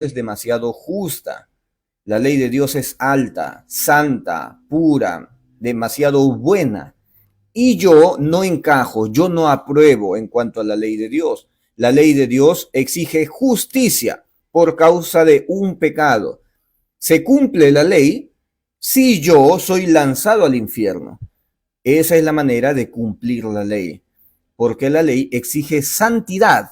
es demasiado justa. La ley de Dios es alta, santa, pura, demasiado buena. Y yo no encajo, yo no apruebo en cuanto a la ley de Dios. La ley de Dios exige justicia por causa de un pecado. Se cumple la ley si yo soy lanzado al infierno. Esa es la manera de cumplir la ley, porque la ley exige santidad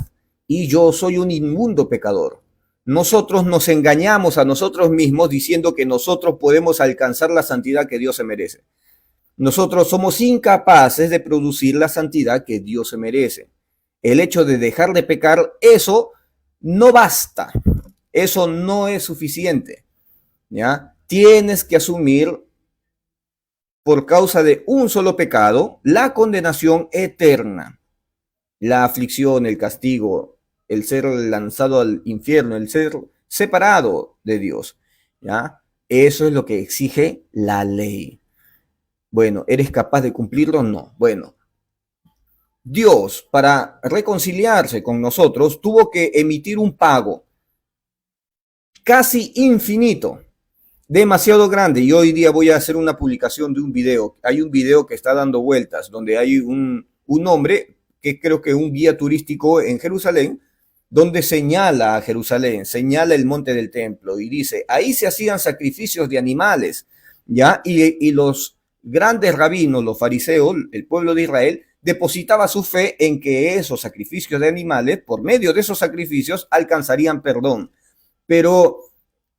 y yo soy un inmundo pecador. Nosotros nos engañamos a nosotros mismos diciendo que nosotros podemos alcanzar la santidad que Dios se merece. Nosotros somos incapaces de producir la santidad que Dios se merece. El hecho de dejar de pecar, eso no basta. Eso no es suficiente. ¿Ya? Tienes que asumir por causa de un solo pecado la condenación eterna, la aflicción, el castigo, el ser lanzado al infierno, el ser separado de Dios. ¿Ya? Eso es lo que exige la ley. Bueno, ¿eres capaz de cumplirlo? No. Bueno, Dios, para reconciliarse con nosotros, tuvo que emitir un pago casi infinito, demasiado grande. Y hoy día voy a hacer una publicación de un video. Hay un video que está dando vueltas, donde hay un hombre, que creo que un guía turístico en Jerusalén, donde señala a Jerusalén, señala el monte del templo y dice, ahí se hacían sacrificios de animales, ¿ya? Y los grandes rabinos, los fariseos, el pueblo de Israel, depositaba su fe en que esos sacrificios de animales, por medio de esos sacrificios, alcanzarían perdón. Pero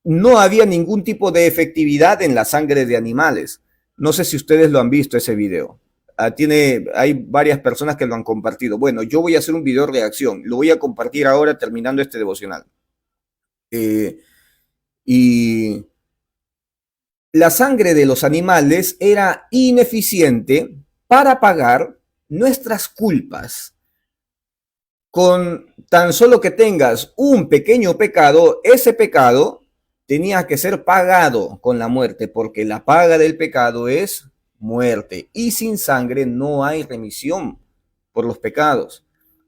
no había ningún tipo de efectividad en la sangre de animales. No sé si ustedes lo han visto ese video. Hay varias personas que lo han compartido. Bueno, yo voy a hacer un video de reacción. Lo voy a compartir ahora terminando este devocional. Y la sangre de los animales era ineficiente para pagar nuestras culpas. Con tan solo que tengas un pequeño pecado, ese pecado tenía que ser pagado con la muerte, porque la paga del pecado es muerte, y sin sangre no hay remisión por los pecados.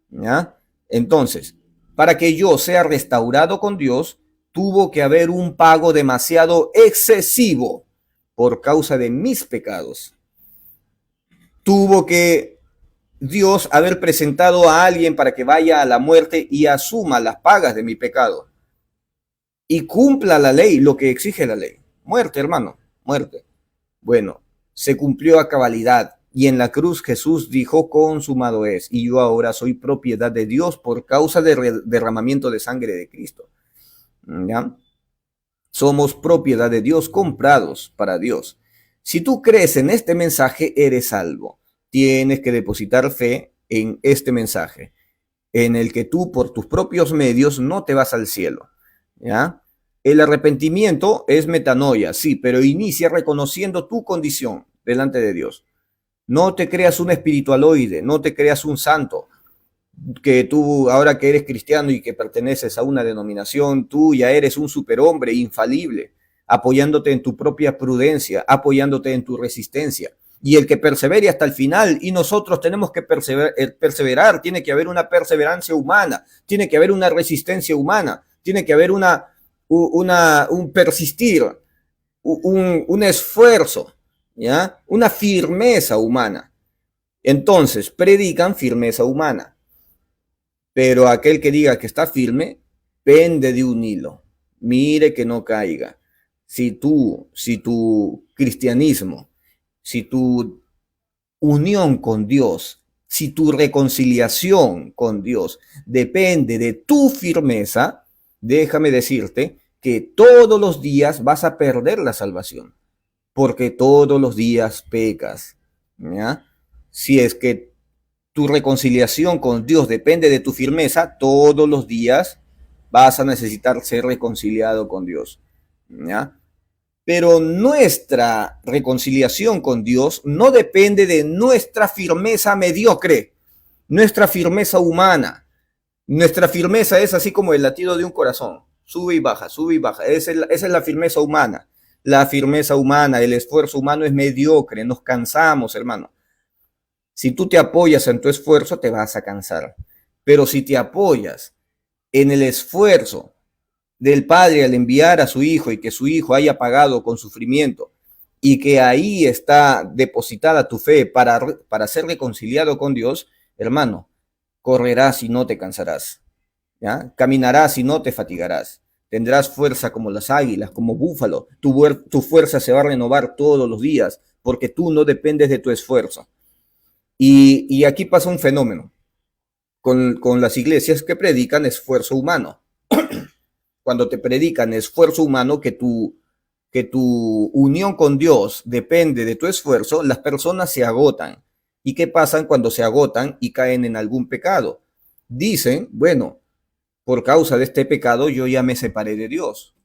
¿Ya? Entonces, para que yo sea restaurado con Dios, tuvo que haber un pago demasiado excesivo por causa de mis pecados. Tuvo que Dios haber presentado a alguien para que vaya a la muerte y asuma las pagas de mi pecado y cumpla la ley, lo que exige la ley. Muerte, hermano, muerte. Bueno, se cumplió a cabalidad y en la cruz Jesús dijo, consumado es, y yo ahora soy propiedad de Dios por causa del derramamiento de sangre de Cristo. ¿Ya? Somos propiedad de Dios, comprados para Dios. Si tú crees en este mensaje, eres salvo. Tienes que depositar fe en este mensaje, en el que tú por tus propios medios no te vas al cielo. ¿Ya? El arrepentimiento es metanoia, sí, pero inicia reconociendo tu condición delante de Dios. No te creas un espiritualoide, no te creas un santo, que tú ahora que eres cristiano y que perteneces a una denominación, tú ya eres un superhombre infalible, apoyándote en tu propia prudencia, apoyándote en tu resistencia. Y el que persevere hasta el final, y nosotros tenemos que perseverar, tiene que haber una perseverancia humana, tiene que haber una resistencia humana, tiene que haber un persistir, un esfuerzo, ¿ya? Una firmeza humana. Entonces, predican firmeza humana, pero aquel que diga que está firme, pende de un hilo. Mire que no caiga. Si tu cristianismo, si tu unión con Dios, si tu reconciliación con Dios depende de tu firmeza, déjame decirte que todos los días vas a perder la salvación, porque todos los días pecas. ¿Ya? Si es que tu reconciliación con Dios depende de tu firmeza, todos los días vas a necesitar ser reconciliado con Dios. ¿Ya? Pero nuestra reconciliación con Dios no depende de nuestra firmeza mediocre, nuestra firmeza humana. Nuestra firmeza es así como el latido de un corazón, sube y baja, sube y baja. Esa es la firmeza humana. La firmeza humana, el esfuerzo humano es mediocre, nos cansamos, hermano. Si tú te apoyas en tu esfuerzo, te vas a cansar. Pero si te apoyas en el esfuerzo del Padre al enviar a su Hijo y que su Hijo haya pagado con sufrimiento y que ahí está depositada tu fe para ser reconciliado con Dios, hermano, correrás y no te cansarás, ¿ya? Caminarás y no te fatigarás. Tendrás fuerza como las águilas, como búfalo. Tu fuerza se va a renovar todos los días porque tú no dependes de tu esfuerzo. Y aquí pasa un fenómeno con las iglesias que predican esfuerzo humano. Cuando te predican esfuerzo humano, que tu unión con Dios depende de tu esfuerzo, las personas se agotan. ¿Y qué pasa cuando se agotan y caen en algún pecado? Dicen, bueno, por causa de este pecado yo ya me separé de Dios.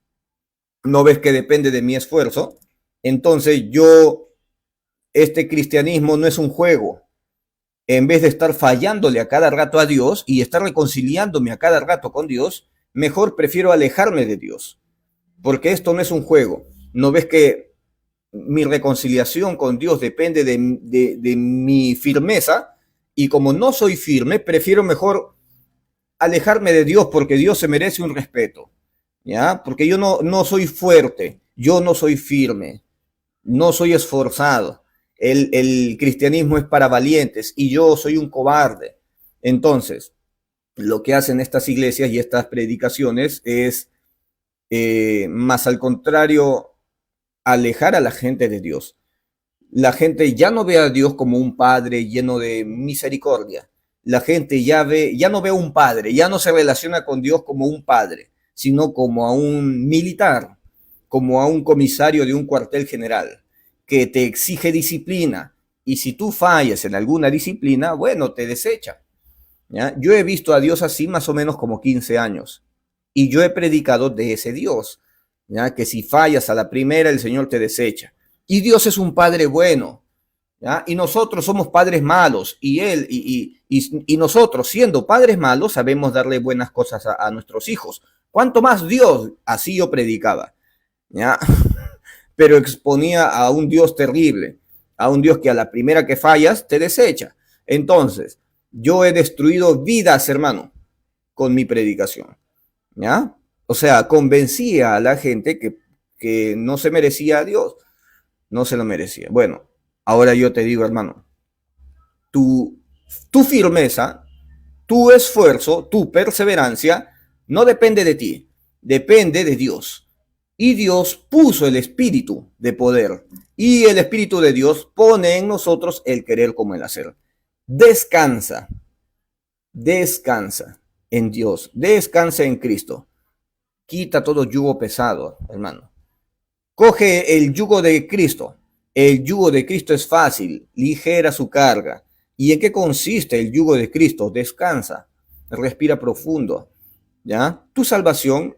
¿No ves que depende de mi esfuerzo? Entonces este cristianismo no es un juego. En vez de estar fallándole a cada rato a Dios y estar reconciliándome a cada rato con Dios, mejor prefiero alejarme de Dios. Porque esto no es un juego. ¿No ves que mi reconciliación con Dios depende de mi firmeza? Y como no soy firme, prefiero mejor alejarme de Dios porque Dios se merece un respeto. ¿Ya? Porque yo no soy fuerte, yo no soy firme, no soy esforzado. El cristianismo es para valientes y yo soy un cobarde. Entonces, lo que hacen estas iglesias y estas predicaciones es, más al contrario, alejar a la gente de Dios. La gente ya no ve a Dios como un padre lleno de misericordia. La gente ya no ve a un padre, ya no se relaciona con Dios como un padre, sino como a un militar, como a un comisario de un cuartel general, que te exige disciplina. Y si tú fallas en alguna disciplina, bueno, te desecha. ¿Ya? Yo he visto a Dios así más o menos como 15 años. Y yo he predicado de ese Dios, ¿ya? Que si fallas a la primera, el Señor te desecha. Y Dios es un Padre bueno, ¿ya? Y nosotros somos padres malos. Y nosotros, siendo padres malos, sabemos darle buenas cosas a nuestros hijos. ¿Cuánto más Dios? Así yo predicaba, ¿ya? Pero exponía a un Dios terrible, a un Dios que a la primera que fallas te desecha. Entonces, yo he destruido vidas, hermano, con mi predicación, ¿ya? O sea, convencía a la gente que no se merecía a Dios, no se lo merecía. Bueno, ahora yo te digo, hermano, tu, tu firmeza, tu esfuerzo, tu perseverancia, no depende de ti, depende de Dios. Y Dios puso el espíritu de poder. Y el espíritu de Dios pone en nosotros el querer como el hacer. Descansa, descansa en Dios, descansa en Cristo. Quita todo yugo pesado, hermano. Coge el yugo de Cristo. El yugo de Cristo es fácil, ligera su carga. ¿Y en qué consiste el yugo de Cristo? Descansa, respira profundo, ¿ya? Tu salvación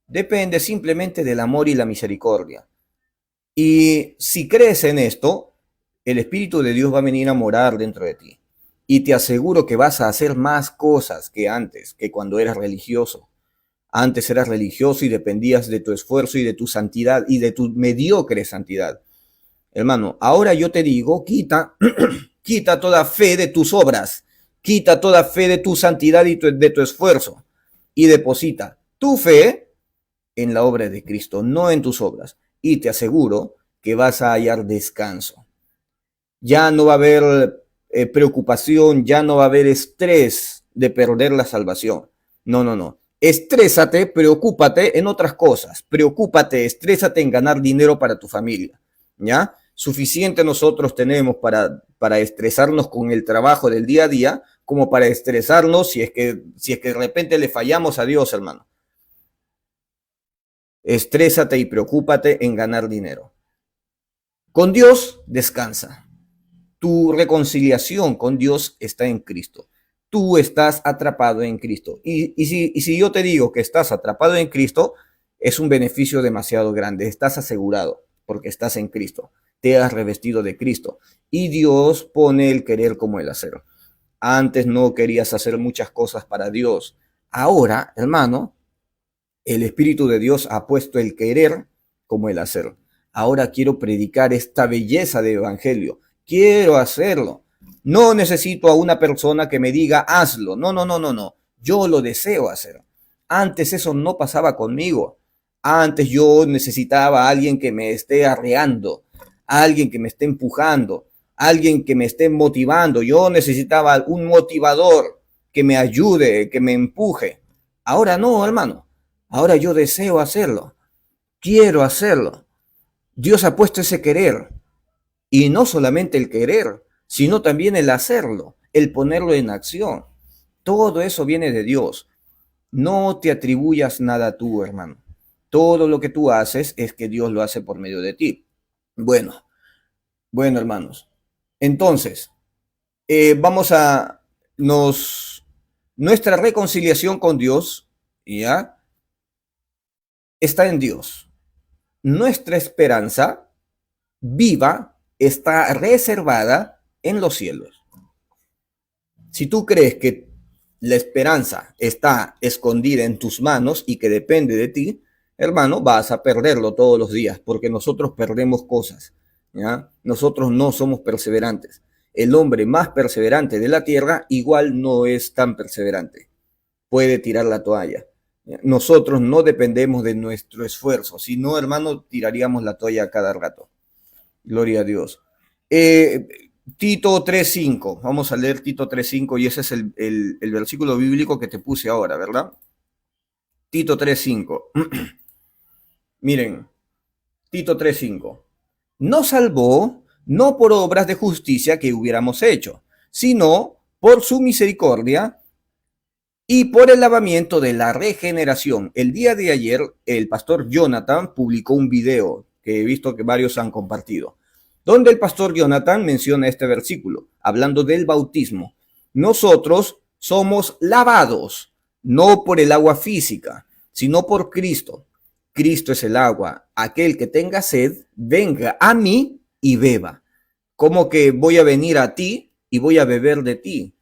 depende simplemente del amor y la misericordia. Y si crees en esto, el Espíritu de Dios va a venir a morar dentro de ti. Y te aseguro que vas a hacer más cosas que antes, que cuando eras religioso. Antes eras religioso y dependías de tu esfuerzo y de tu santidad y de tu mediocre santidad. Hermano, ahora yo te digo, quita toda fe de tus obras, quita toda fe de tu santidad y de tu esfuerzo y deposita tu fe en la obra de Cristo, no en tus obras. Y te aseguro que vas a hallar descanso. Ya no va a haber preocupación, ya no va a haber estrés de perder la salvación. No, no, no. Estrésate, preocúpate en otras cosas. Preocúpate, estrésate en ganar dinero para tu familia. ¿Ya? Suficiente nosotros tenemos para estresarnos con el trabajo del día a día, como para estresarnos si es que de repente le fallamos a Dios, hermano. Estrésate y preocúpate en ganar dinero. Con Dios, descansa. Tu reconciliación con Dios está en Cristo. Tú estás atrapado en Cristo. Y si yo te digo que estás atrapado en Cristo, es un beneficio demasiado grande. Estás asegurado porque estás en Cristo. Te has revestido de Cristo. Y Dios pone el querer como el hacer. Antes no querías hacer muchas cosas para Dios. Ahora, hermano, el Espíritu de Dios ha puesto el querer como el hacer. Ahora quiero predicar esta belleza de evangelio. Quiero hacerlo. No necesito a una persona que me diga hazlo. No, no, no, no, no. Yo lo deseo hacer. Antes eso no pasaba conmigo. Antes yo necesitaba a alguien que me esté arreando, a alguien que me esté empujando, a alguien que me esté motivando. Yo necesitaba un motivador que me ayude, que me empuje. Ahora no, hermano. Ahora yo deseo hacerlo. Quiero hacerlo. Dios ha puesto ese querer. Y no solamente el querer, sino también el hacerlo, el ponerlo en acción. Todo eso viene de Dios. No te atribuyas nada tú, hermano. Todo lo que tú haces es que Dios lo hace por medio de ti. Bueno, bueno, hermanos. Entonces, vamos a nuestra reconciliación con Dios, ¿ya? Está en Dios. Nuestra esperanza viva está reservada en los cielos. Si tú crees que la esperanza está escondida en tus manos y que depende de ti, hermano, vas a perderlo todos los días, porque nosotros perdemos cosas, ¿ya? Nosotros no somos perseverantes. El hombre más perseverante de la tierra igual no es tan perseverante. Puede tirar la toalla. Nosotros no dependemos de nuestro esfuerzo, si no, hermano, tiraríamos la toalla a cada rato. Gloria a Dios. Eh, Tito 3.5, vamos a leer Tito 3.5 y ese es el versículo bíblico que te puse ahora, ¿verdad? Tito 3.5. Miren, Tito 3.5. Nos salvó no por obras de justicia que hubiéramos hecho, sino por su misericordia y por el lavamiento de la regeneración. El día de ayer, el pastor Jonathan publicó un video que he visto que varios han compartido, donde el pastor Jonathan menciona este versículo, hablando del bautismo. Nosotros somos lavados, no por el agua física, sino por Cristo. Cristo es el agua. Aquel que tenga sed, venga a mí y beba. ¿Cómo que voy a venir a ti y voy a beber de ti?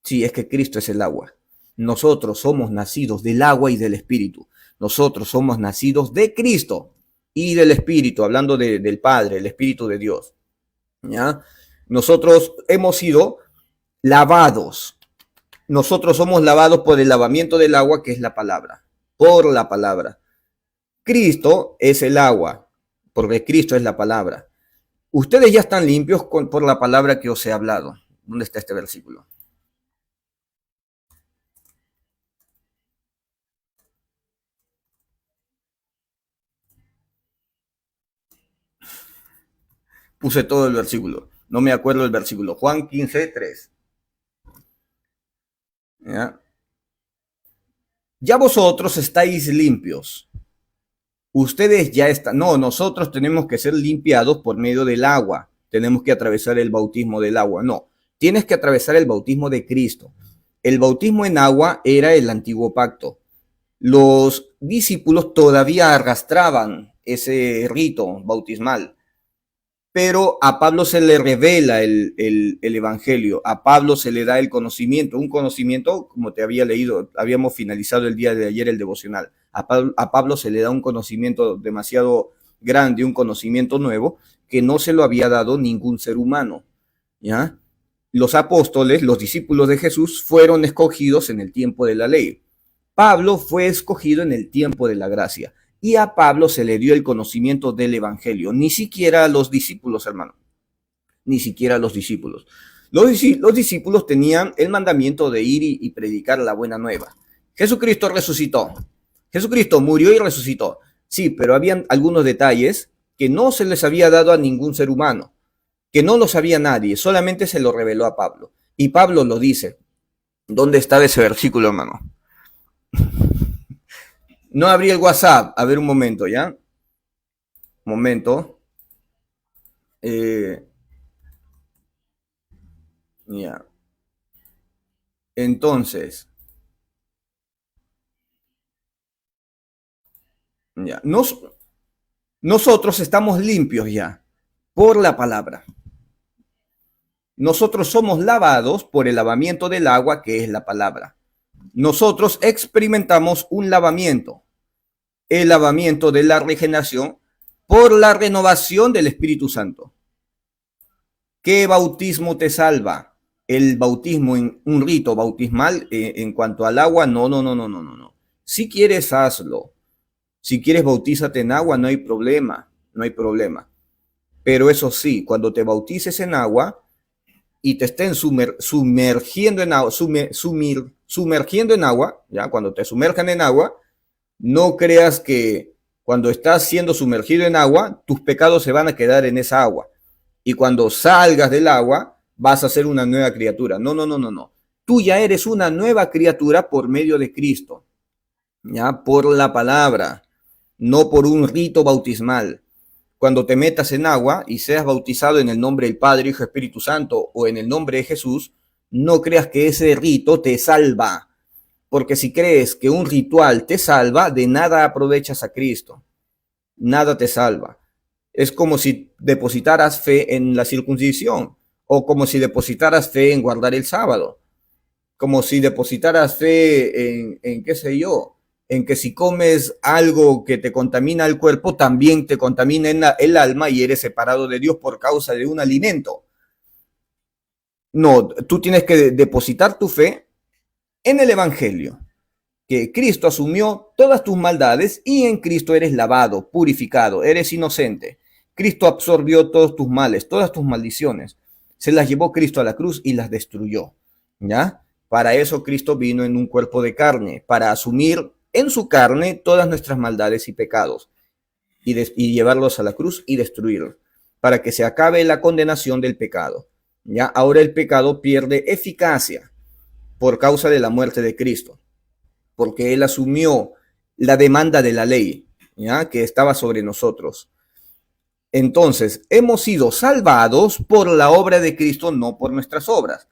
Sí, es que Cristo es el agua. Nosotros somos nacidos del agua y del Espíritu. Nosotros somos nacidos de Cristo y del Espíritu, hablando del Padre, el Espíritu de Dios. ¿Ya? Nosotros hemos sido lavados. Nosotros somos lavados por el lavamiento del agua, que es la palabra. Por la palabra. Cristo es el agua, porque Cristo es la palabra. Ustedes ya están limpios por la palabra que os he hablado. ¿Dónde está este versículo? Puse todo el versículo. No me acuerdo el versículo. Juan 15:3. ¿Ya? Ya vosotros estáis limpios. Ustedes ya están. No, nosotros tenemos que ser limpiados por medio del agua. Tenemos que atravesar el bautismo del agua. No, tienes que atravesar el bautismo de Cristo. El bautismo en agua era el antiguo pacto. Los discípulos todavía arrastraban ese rito bautismal. Pero a Pablo se le revela el evangelio, a Pablo se le da el conocimiento, un conocimiento, como te había leído, habíamos finalizado el día de ayer el devocional, a Pablo se le da un conocimiento demasiado grande, un conocimiento nuevo, que no se lo había dado ningún ser humano, ¿ya? Los apóstoles, los discípulos de Jesús, fueron escogidos en el tiempo de la ley. Pablo fue escogido en el tiempo de la gracia. Y a Pablo se le dio el conocimiento del evangelio, ni siquiera a los discípulos, hermano, ni siquiera a los discípulos. Los discípulos tenían el mandamiento de ir y predicar la buena nueva. Jesucristo resucitó, Jesucristo murió y resucitó. Sí, pero habían algunos detalles que no se les había dado a ningún ser humano, que no lo sabía nadie, solamente se lo reveló a Pablo. Y Pablo lo dice. ¿Dónde está ese versículo, hermano? No abrí el WhatsApp. A ver un momento, ¿ya? Momento. Ya. Entonces, ya. Nosotros estamos limpios ya por la palabra. Nosotros somos lavados por el lavamiento del agua, que es la palabra. Nosotros experimentamos un lavamiento, el lavamiento de la regeneración por la renovación del Espíritu Santo. ¿Qué bautismo te salva? El bautismo en un rito bautismal en cuanto al agua, no. Si quieres, hazlo. Si quieres, bautízate en agua, no hay problema, no hay problema. Pero eso sí, cuando te bautices en agua y te estén sumergiendo en agua, sumergiendo en agua, ya, cuando te sumerjan en agua, no creas que cuando estás siendo sumergido en agua, tus pecados se van a quedar en esa agua. Y cuando salgas del agua, vas a ser una nueva criatura. No, no, no, no, no. Tú ya eres una nueva criatura por medio de Cristo, ya, por la palabra, no por un rito bautismal. Cuando te metas en agua y seas bautizado en el nombre del Padre, Hijo, Espíritu Santo o en el nombre de Jesús, no creas que ese rito te salva. Porque si crees que un ritual te salva, de nada aprovechas a Cristo. Nada te salva. Es como si depositaras fe en la circuncisión o como si depositaras fe en guardar el sábado. Como si depositaras fe en qué sé yo, en que si comes algo que te contamina el cuerpo, también te contamina el alma y eres separado de Dios por causa de un alimento. No, tú tienes que depositar tu fe en el Evangelio, que Cristo asumió todas tus maldades y en Cristo eres lavado, purificado, eres inocente. Cristo absorbió todos tus males, todas tus maldiciones. Se las llevó Cristo a la cruz y las destruyó, ¿ya? Para eso Cristo vino en un cuerpo de carne, para asumir en su carne todas nuestras maldades y pecados y llevarlos a la cruz y destruirlos, para que se acabe la condenación del pecado. ¿Ya? Ahora el pecado pierde eficacia por causa de la muerte de Cristo, porque Él asumió la demanda de la ley, ¿ya? Que estaba sobre nosotros. Entonces, hemos sido salvados por la obra de Cristo, no por nuestras obras.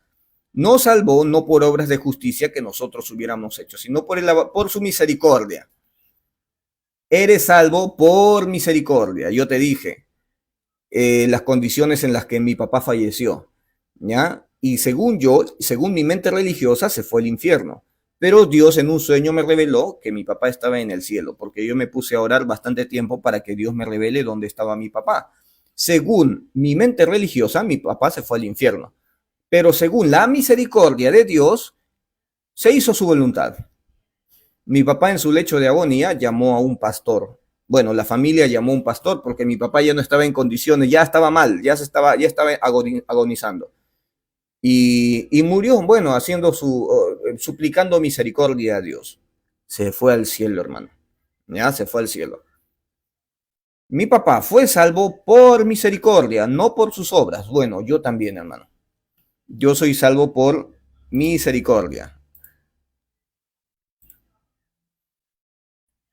Nos salvó no por obras de justicia que nosotros hubiéramos hecho, sino por su misericordia. Eres salvo por misericordia. Yo te dije las condiciones en las que mi papá falleció, ¿ya? Y según yo, según mi mente religiosa, se fue al infierno. Pero Dios en un sueño me reveló que mi papá estaba en el cielo, porque yo me puse a orar bastante tiempo para que Dios me revele dónde estaba mi papá. Según mi mente religiosa, mi papá se fue al infierno. Pero según la misericordia de Dios, se hizo su voluntad. Mi papá en su lecho de agonía llamó a un pastor. Bueno, la familia llamó a un pastor porque mi papá ya no estaba en condiciones, ya estaba mal, ya estaba agonizando. Y murió, bueno, suplicando misericordia a Dios. Se fue al cielo, hermano. Ya se fue al cielo. Mi papá fue salvo por misericordia, no por sus obras. Bueno, yo también, hermano. Yo soy salvo por misericordia.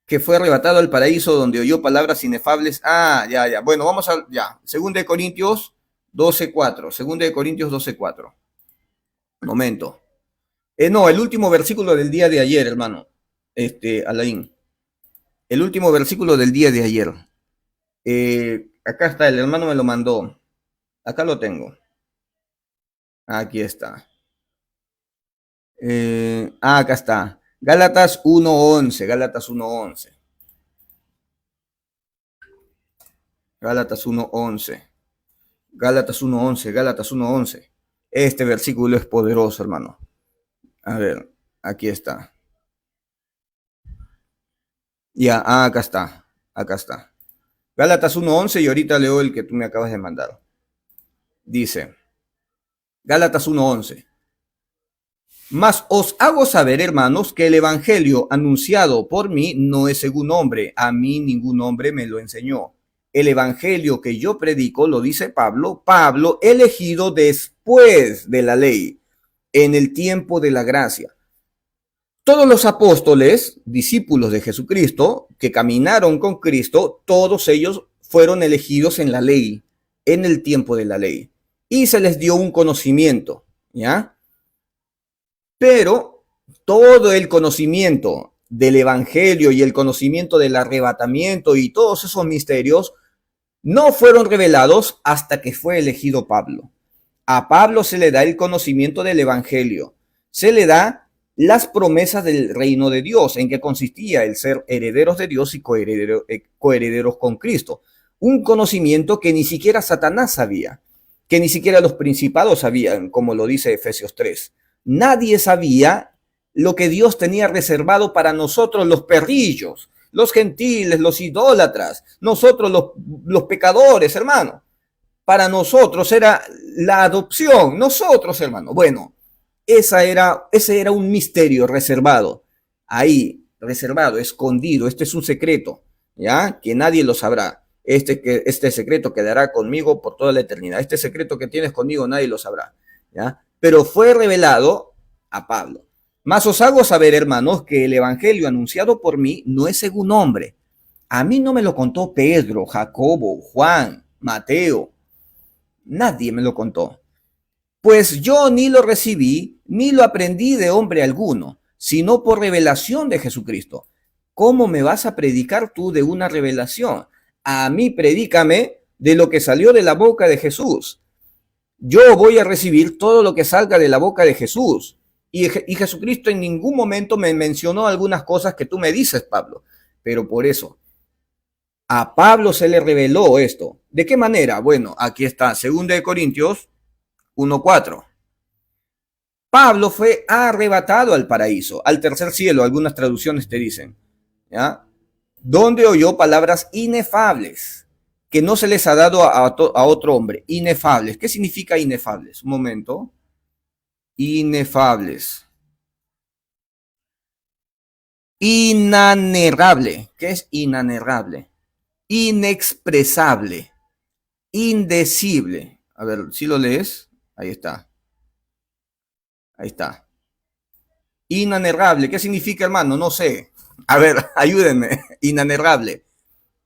Que fue arrebatado al paraíso donde oyó palabras inefables. Ah, ya. Bueno, vamos a, ya. Segunda de Corintios 12:4. Segunda de Corintios 12:4. Momento. No, el último versículo del día de ayer, hermano. Alain. El último versículo del día de ayer. Acá está, el hermano me lo mandó. Acá lo tengo. Aquí está. Acá está. Gálatas 1:11. Gálatas 1:11. Gálatas 1:11. Gálatas 1:11. Gálatas 1:11. Este versículo es poderoso, hermano. A ver, aquí está. Ya, acá está. Acá está. Gálatas 1:11 y ahorita leo el que tú me acabas de mandar. Dice, Gálatas 1:11. Mas os hago saber, hermanos, que el evangelio anunciado por mí no es según hombre. A mí ningún hombre me lo enseñó. El evangelio que yo predico, lo dice Pablo, elegido después de la ley, en el tiempo de la gracia. Todos los apóstoles, discípulos de Jesucristo, que caminaron con Cristo, todos ellos fueron elegidos en la ley, en el tiempo de la ley. Y se les dio un conocimiento, ¿ya? Pero todo el conocimiento del evangelio y el conocimiento del arrebatamiento y todos esos misterios no fueron revelados hasta que fue elegido Pablo. A Pablo se le da el conocimiento del evangelio, se le da las promesas del reino de Dios, en que consistía el ser herederos de Dios y coherederos con Cristo. Un conocimiento que ni siquiera Satanás sabía, que ni siquiera los principados sabían, como lo dice Efesios 3. Nadie sabía lo que Dios tenía reservado para nosotros los perrillos, los gentiles, los idólatras, nosotros los pecadores, hermano. Para nosotros era la adopción, nosotros, hermano. Bueno, ese era un misterio reservado, ahí, reservado, escondido. Este es un secreto, ¿ya? Que nadie lo sabrá. Este secreto quedará conmigo por toda la eternidad. Este secreto que tienes conmigo nadie lo sabrá, ¿ya? Pero fue revelado a Pablo. Mas os hago saber, hermanos, que el evangelio anunciado por mí no es según hombre. A mí no me lo contó Pedro, Jacobo, Juan, Mateo. Nadie me lo contó. Pues yo ni lo recibí, ni lo aprendí de hombre alguno, sino por revelación de Jesucristo. ¿Cómo me vas a predicar tú de una revelación? A mí predícame de lo que salió de la boca de Jesús. Yo voy a recibir todo lo que salga de la boca de Jesús. Y Jesucristo en ningún momento me mencionó algunas cosas que tú me dices, Pablo. Pero por eso, a Pablo se le reveló esto. ¿De qué manera? Bueno, aquí está, 2 Corintios 1:4. Pablo fue arrebatado al paraíso, al tercer cielo, algunas traducciones te dicen, ¿ya? Donde oyó palabras inefables, que no se les ha dado a otro hombre. Inefables. ¿Qué significa inefables? Un momento. Inefables. Inanerrable. ¿Qué es inanerrable? Inexpresable. Indecible. A ver, si lo lees. Ahí está. Ahí está. Inanerrable. ¿Qué significa, hermano? No sé. A ver, ayúdenme. Inanerrable.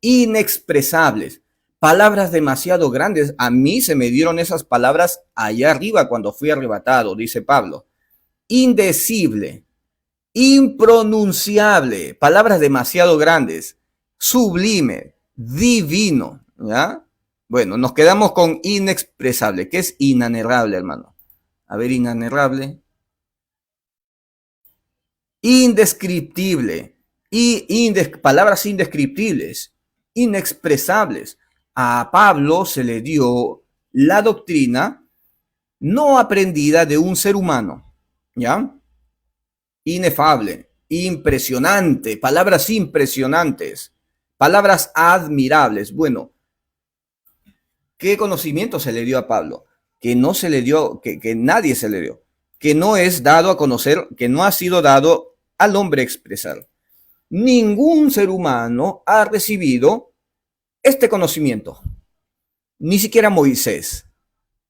Inexpresables. Palabras demasiado grandes. A mí se me dieron esas palabras allá arriba cuando fui arrebatado, dice Pablo. Indecible. Impronunciable. Palabras demasiado grandes. Sublime. Divino. ¿Ya? Bueno, nos quedamos con inexpresable. ¿Qué es inanerrable, hermano? A ver, inanerrable. Indescriptible. Palabras indescriptibles. Inexpresables. A Pablo se le dio la doctrina no aprendida de un ser humano. ¿Ya? Inefable. Impresionante. Palabras impresionantes. Palabras admirables. Bueno, ¿qué conocimiento se le dio a Pablo? Que no se le dio, que nadie se le dio, que no es dado a conocer, que no ha sido dado al hombre expresar. Ningún ser humano ha recibido este conocimiento. Ni siquiera Moisés,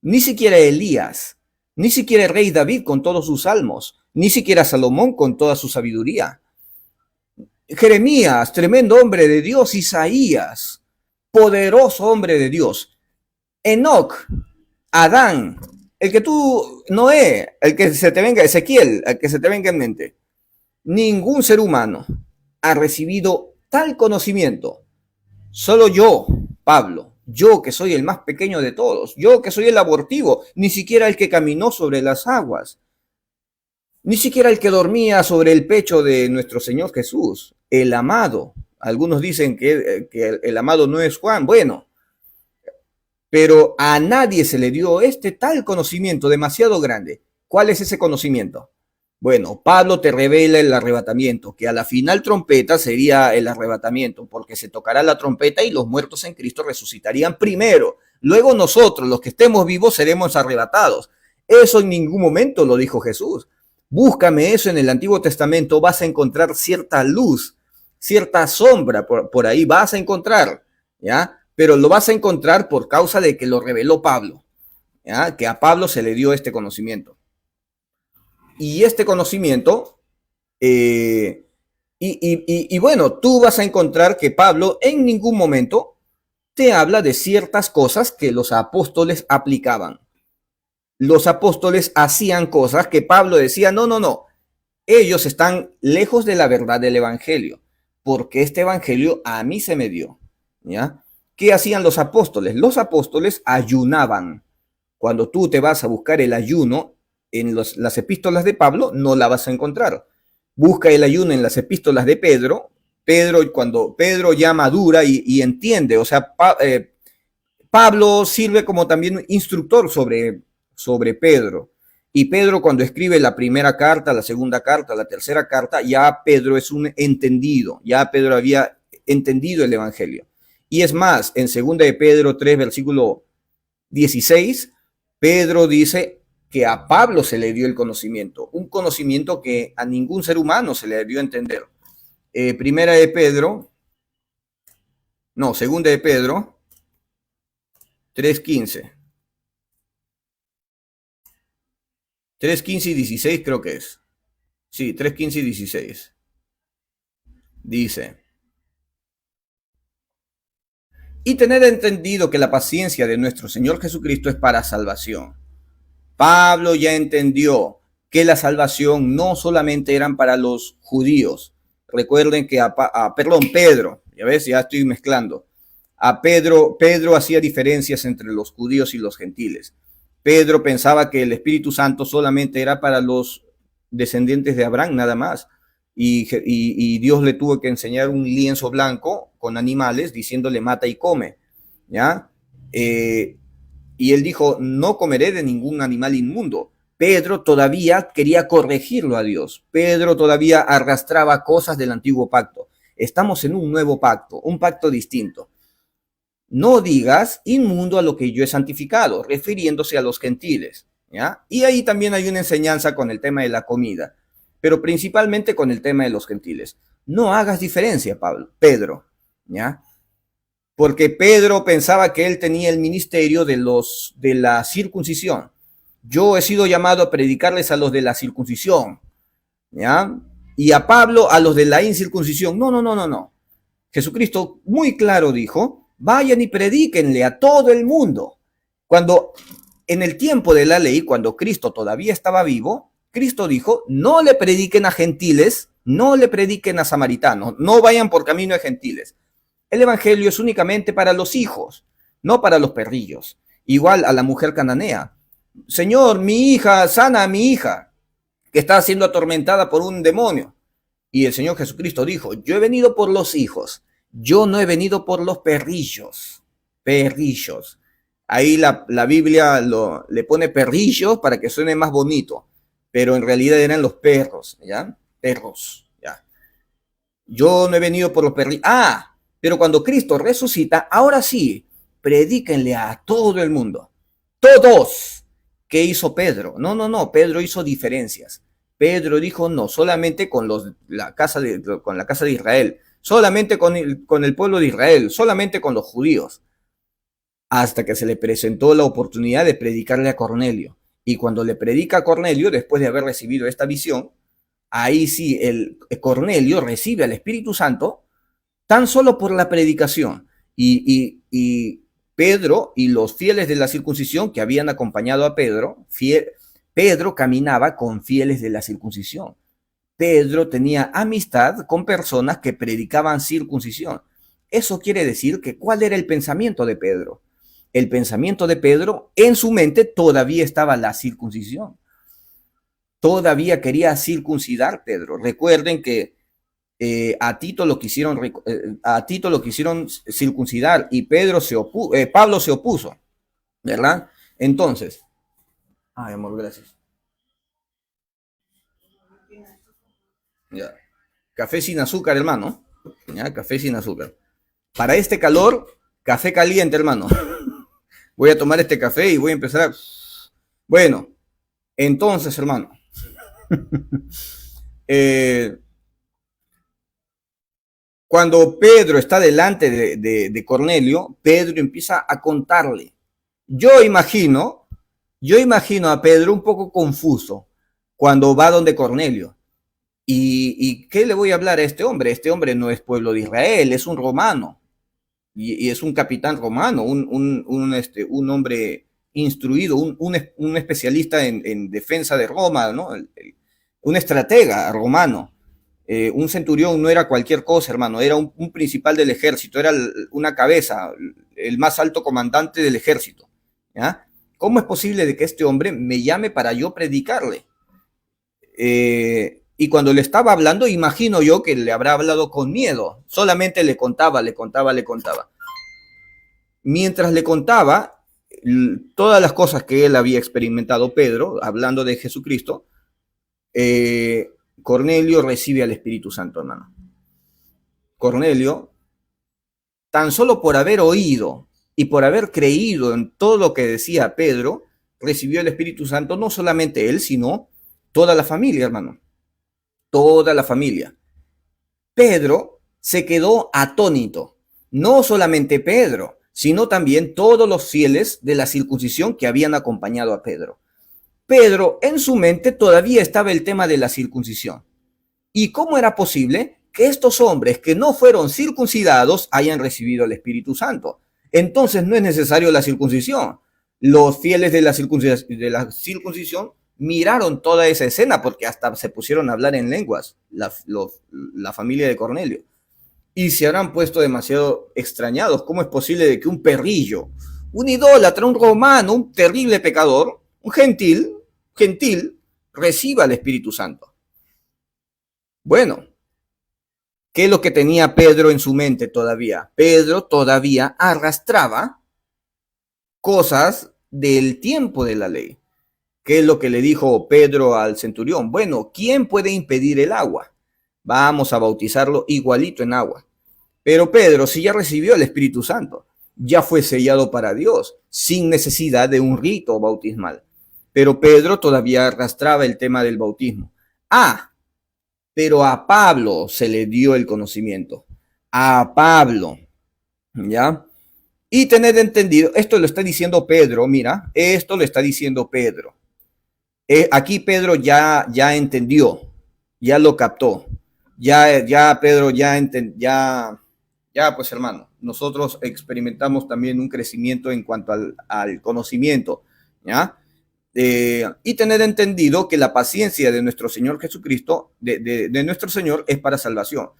ni siquiera Elías, ni siquiera el rey David con todos sus salmos, ni siquiera Salomón con toda su sabiduría. Jeremías, tremendo hombre de Dios, Isaías, poderoso hombre de Dios. Enoc, Adán, el que tú, Noé, el que se te venga, Ezequiel, el que se te venga en mente. Ningún ser humano ha recibido tal conocimiento. Solo yo, Pablo, yo que soy el más pequeño de todos, yo que soy el abortivo, ni siquiera el que caminó sobre las aguas, ni siquiera el que dormía sobre el pecho de nuestro Señor Jesús, el amado. Algunos dicen que el amado no es Juan. Bueno, pero a nadie se le dio este tal conocimiento demasiado grande. ¿Cuál es ese conocimiento? Bueno, Pablo te revela el arrebatamiento, que a la final trompeta sería el arrebatamiento, porque se tocará la trompeta y los muertos en Cristo resucitarían primero. Luego nosotros, los que estemos vivos, seremos arrebatados. Eso en ningún momento lo dijo Jesús. Búscame eso en el Antiguo Testamento, vas a encontrar cierta luz, cierta sombra por ahí, vas a encontrar, ¿ya? Pero lo vas a encontrar por causa de que lo reveló Pablo, ¿ya? Que a Pablo se le dio este conocimiento. Y este conocimiento, bueno, tú vas a encontrar que Pablo en ningún momento te habla de ciertas cosas que los apóstoles aplicaban. Los apóstoles hacían cosas que Pablo decía, no, ellos están lejos de la verdad del evangelio, porque este evangelio a mí se me dio, ¿ya? ¿Qué hacían los apóstoles? Los apóstoles ayunaban. Cuando tú te vas a buscar el ayuno en las epístolas de Pablo, no la vas a encontrar. Busca el ayuno en las epístolas de Pedro. Cuando Pedro ya madura y entiende, o sea, Pablo sirve como también instructor sobre Pedro. Y Pedro, cuando escribe la primera carta, la segunda carta, la tercera carta, ya Pedro es un entendido, ya Pedro había entendido el Evangelio. Y es más, en 2 de Pedro 3, versículo 16, Pedro dice que a Pablo se le dio el conocimiento, un conocimiento que a ningún ser humano se le dio a entender. Primera de Pedro, no, segunda de Pedro 3:15. 3:15 y 16 creo que es. Sí, 3:15 y 16. Dice, y tener entendido que la paciencia de nuestro Señor Jesucristo es para salvación. Pablo ya entendió que la salvación no solamente eran para los judíos. Recuerden que Pedro, ya ves, ya estoy mezclando. Pedro hacía diferencias entre los judíos y los gentiles. Pedro pensaba que el Espíritu Santo solamente era para los descendientes de Abraham, nada más. Y Dios le tuvo que enseñar un lienzo blanco con animales, diciéndole mata y come, ¿ya? Y él dijo, no comeré de ningún animal inmundo. Pedro todavía quería corregirlo a Dios. Pedro todavía arrastraba cosas del antiguo pacto. Estamos en un nuevo pacto, un pacto distinto. No digas inmundo a lo que yo he santificado, refiriéndose a los gentiles, ¿ya? Y ahí también hay una enseñanza con el tema de la comida, pero principalmente con el tema de los gentiles. No hagas diferencia, Pedro, ¿ya? Porque Pedro pensaba que él tenía el ministerio de la circuncisión. Yo he sido llamado a predicarles a los de la circuncisión, ¿ya? Y a Pablo a los de la incircuncisión. No. Jesucristo muy claro dijo, vayan y predíquenle a todo el mundo. Cuando en el tiempo de la ley, cuando Cristo todavía estaba vivo, Cristo dijo, no le prediquen a gentiles, no le prediquen a samaritanos, no vayan por camino de gentiles. El evangelio es únicamente para los hijos, no para los perrillos. Igual a la mujer cananea. Señor, mi hija, sana a mi hija, que está siendo atormentada por un demonio. Y el Señor Jesucristo dijo, yo he venido por los hijos, yo no he venido por los perrillos. Perrillos. Ahí la Biblia le pone perrillos para que suene más bonito, pero en realidad eran los perros, ¿ya? Perros, ¿ya? Yo no he venido por los perrillos. Pero cuando Cristo resucita, ahora sí, predíquenle a todo el mundo. Todos. ¿Qué hizo Pedro? No, Pedro hizo diferencias. Pedro dijo no, solamente con la casa de Israel, solamente con el pueblo de Israel, solamente con los judíos. Hasta que se le presentó la oportunidad de predicarle a Cornelio. Y cuando le predica a Cornelio, después de haber recibido esta visión, ahí sí, el Cornelio recibe al Espíritu Santo tan solo por la predicación. Y Pedro y los fieles de la circuncisión que habían acompañado a Pedro, Pedro caminaba con fieles de la circuncisión. Pedro tenía amistad con personas que predicaban circuncisión. Eso quiere decir que ¿cuál era el pensamiento de Pedro? El pensamiento de Pedro, en su mente todavía estaba la circuncisión. Todavía quería circuncidar Pedro. Recuerden que a Tito lo quisieron circuncidar y Pablo se opuso, ¿verdad? Entonces, amor, gracias. Ya. Café sin azúcar, hermano. Ya, café sin azúcar. Para este calor, café caliente, hermano. Voy a tomar este café y voy a empezar. Bueno, entonces, hermano. Cuando Pedro está delante de Cornelio, Pedro empieza a contarle. Yo imagino a Pedro un poco confuso cuando va donde Cornelio. ¿Y qué le voy a hablar a este hombre? Este hombre no es pueblo de Israel, es un romano. Y es un capitán romano, un hombre instruido, un especialista en defensa de Roma, ¿no? Un estratega romano. Un centurión no era cualquier cosa, hermano, era un principal del ejército, era una cabeza, el más alto comandante del ejército, ¿ya? ¿Cómo es posible de que este hombre me llame para yo predicarle? Y cuando le estaba hablando, imagino yo que le habrá hablado con miedo, solamente le contaba. Mientras le contaba, todas las cosas que él había experimentado, Pedro, hablando de Jesucristo, Cornelio recibe al Espíritu Santo, hermano. Cornelio, tan solo por haber oído y por haber creído en todo lo que decía Pedro, recibió el Espíritu Santo, no solamente él, sino toda la familia, hermano. Toda la familia. Pedro se quedó atónito. No solamente Pedro, sino también todos los fieles de la circuncisión que habían acompañado a Pedro. Pedro, en su mente todavía estaba el tema de la circuncisión. ¿Y cómo era posible que estos hombres que no fueron circuncidados hayan recibido el Espíritu Santo? Entonces no es necesario la circuncisión. Los fieles de la circuncisión miraron toda esa escena porque hasta se pusieron a hablar en lenguas, la familia de Cornelio. Y se habrán puesto demasiado extrañados. ¿Cómo es posible de que un perrillo, un idólatra, un romano, un terrible pecador, un gentil, reciba el Espíritu Santo? Bueno, ¿qué es lo que tenía Pedro en su mente todavía? Pedro todavía arrastraba cosas del tiempo de la ley. ¿Qué es lo que le dijo Pedro al centurión? Bueno, ¿quién puede impedir el agua? Vamos a bautizarlo igualito en agua. Pero Pedro, si ya recibió el Espíritu Santo, ya fue sellado para Dios, sin necesidad de un rito bautismal. Pero Pedro todavía arrastraba el tema del bautismo. Pero a Pablo se le dio el conocimiento. A Pablo, ¿ya? Y tener entendido, esto lo está diciendo Pedro, mira, esto lo está diciendo Pedro. Aquí Pedro ya entendió, ya lo captó, ya Pedro ya pues hermano, nosotros experimentamos también un crecimiento en cuanto al conocimiento, ¿ya? Y tener entendido que la paciencia de nuestro Señor Jesucristo, de nuestro Señor, es para salvación.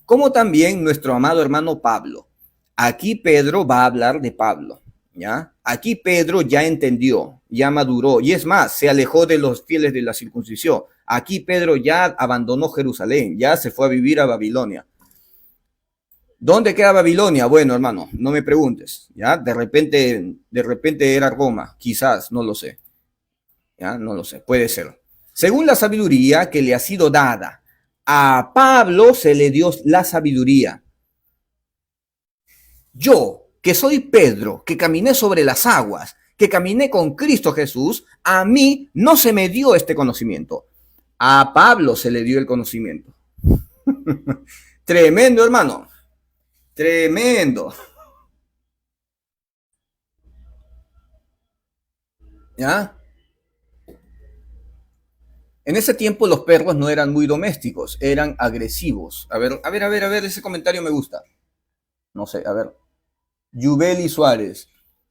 Como también nuestro amado hermano Pablo. Aquí Pedro va a hablar de Pablo, ¿ya? Aquí Pedro ya entendió, ya maduró, y es más, se alejó de los fieles de la circuncisión. Aquí Pedro ya abandonó Jerusalén, ya se fue a vivir a Babilonia. ¿Dónde queda Babilonia? Bueno, hermano, no me preguntes, ¿ya? De repente era Roma, quizás, no lo sé. ¿Ya? No lo sé, puede ser. Según la sabiduría que le ha sido dada, a Pablo se le dio la sabiduría. Yo, que soy Pedro, que caminé sobre las aguas, que caminé con Cristo Jesús, a mí no se me dio este conocimiento. A Pablo se le dio el conocimiento. Tremendo, hermano. Tremendo. ¿Ya? En ese tiempo los perros no eran muy domésticos, eran agresivos. A ver, ese comentario me gusta. No sé, a ver. Yubeli Suárez.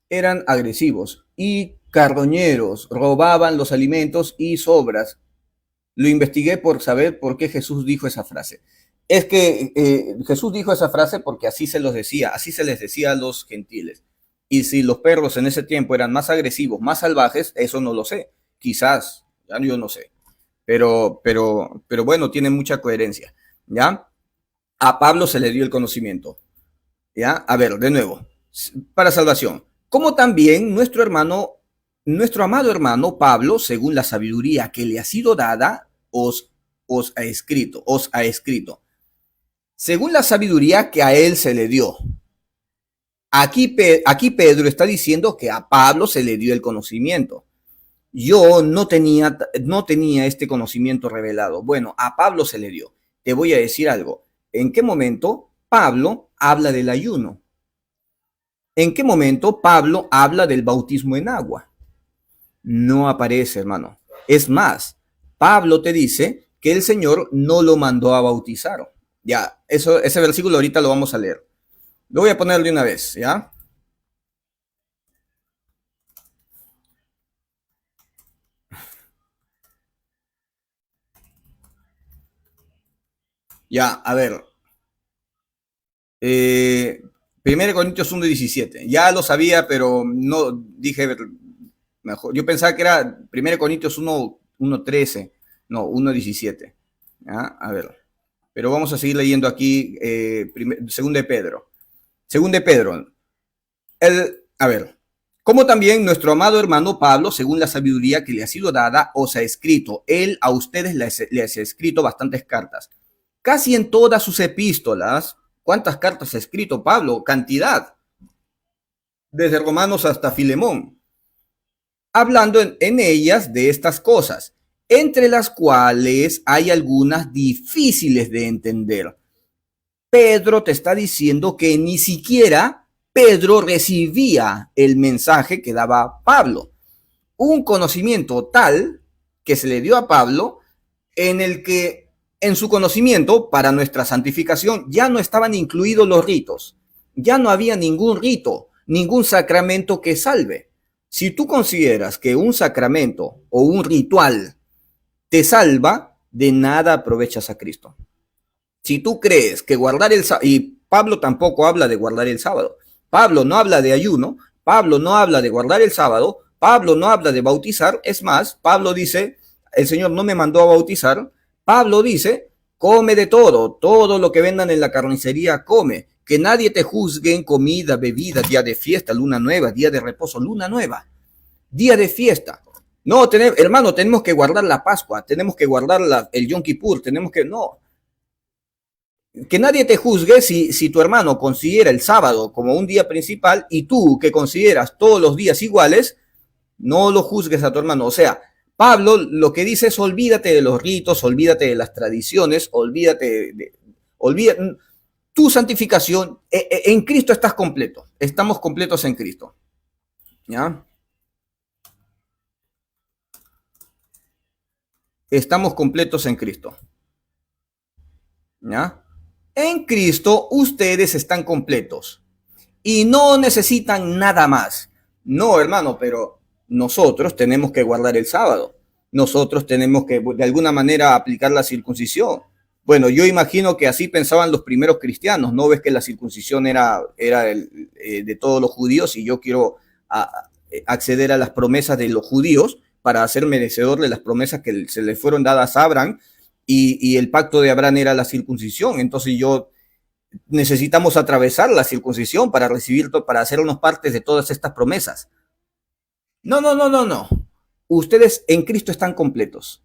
Eran agresivos y carroñeros, robaban los alimentos y sobras. Lo investigué por saber por qué Jesús dijo esa frase. Es que Jesús dijo esa frase porque así se los decía, así se les decía a los gentiles. Y si los perros en ese tiempo eran más agresivos, más salvajes, eso no lo sé. Quizás, ya yo no sé. Pero bueno, tiene mucha coherencia. ¿Ya? A Pablo se le dio el conocimiento. ¿Ya? A ver, de nuevo, para salvación. Como también nuestro amado hermano Pablo, según la sabiduría que le ha sido dada, os ha escrito. Según la sabiduría que a él se le dio. Aquí Pedro está diciendo que a Pablo se le dio el conocimiento. Yo no tenía este conocimiento revelado. Bueno, a Pablo se le dio. Te voy a decir algo. ¿En qué momento Pablo habla del ayuno? ¿En qué momento Pablo habla del bautismo en agua? No aparece, hermano. Es más, Pablo te dice que el Señor no lo mandó a bautizar. Ya, ese versículo ahorita lo vamos a leer. Lo voy a poner de una vez, ¿ya? Ya, a ver. 1 Corintios 1:17. Ya lo sabía, pero no dije mejor. Yo pensaba que era 1 Corintios 1:13. No, 1:17. A ver. Pero vamos a seguir leyendo aquí según de Pedro. Según de Pedro. A ver. Como también nuestro amado hermano Pablo, según la sabiduría que le ha sido dada, os ha escrito. Él a ustedes les ha escrito bastantes cartas. Casi en todas sus epístolas, ¿cuántas cartas ha escrito Pablo? Cantidad. Desde Romanos hasta Filemón. Hablando en ellas de estas cosas, entre las cuales hay algunas difíciles de entender. Pedro te está diciendo que ni siquiera Pedro recibía el mensaje que daba Pablo. Un conocimiento tal que se le dio a Pablo, en el que en su conocimiento para nuestra santificación ya no estaban incluidos los ritos. Ya no había ningún rito, ningún sacramento que salve. Si tú consideras que un sacramento o un ritual te salva, de nada aprovechas a Cristo. Si tú crees que guardar el sábado, y Pablo tampoco habla de guardar el sábado, Pablo no habla de ayuno, Pablo no habla de guardar el sábado, Pablo no habla de bautizar, es más, Pablo dice, el Señor no me mandó a bautizar, Pablo dice, come de todo, todo lo que vendan en la carnicería come, que nadie te juzgue en comida, bebida, día de fiesta, luna nueva, día de reposo, luna nueva, día de fiesta. No, hermano, tenemos que guardar la Pascua, tenemos que guardar el Yom Kippur, tenemos que, no. Que nadie te juzgue si tu hermano considera el sábado como un día principal y tú que consideras todos los días iguales, no lo juzgues a tu hermano. O sea, Pablo lo que dice es olvídate de los ritos, olvídate de las tradiciones, olvídate tu santificación. En Cristo estás completo, estamos completos en Cristo. ¿Ya? Estamos completos en Cristo. ¿Ya? En Cristo ustedes están completos y no necesitan nada más. No, hermano, pero nosotros tenemos que guardar el sábado. Nosotros tenemos que de alguna manera aplicar la circuncisión. Bueno, yo imagino que así pensaban los primeros cristianos. ¿No ves que la circuncisión era de todos los judíos y yo quiero acceder a las promesas de los judíos para ser merecedor de las promesas que se le fueron dadas a Abraham? Y el pacto de Abraham era la circuncisión. Entonces necesitamos atravesar la circuncisión para recibir, para hacernos partes de todas estas promesas. No. Ustedes en Cristo están completos.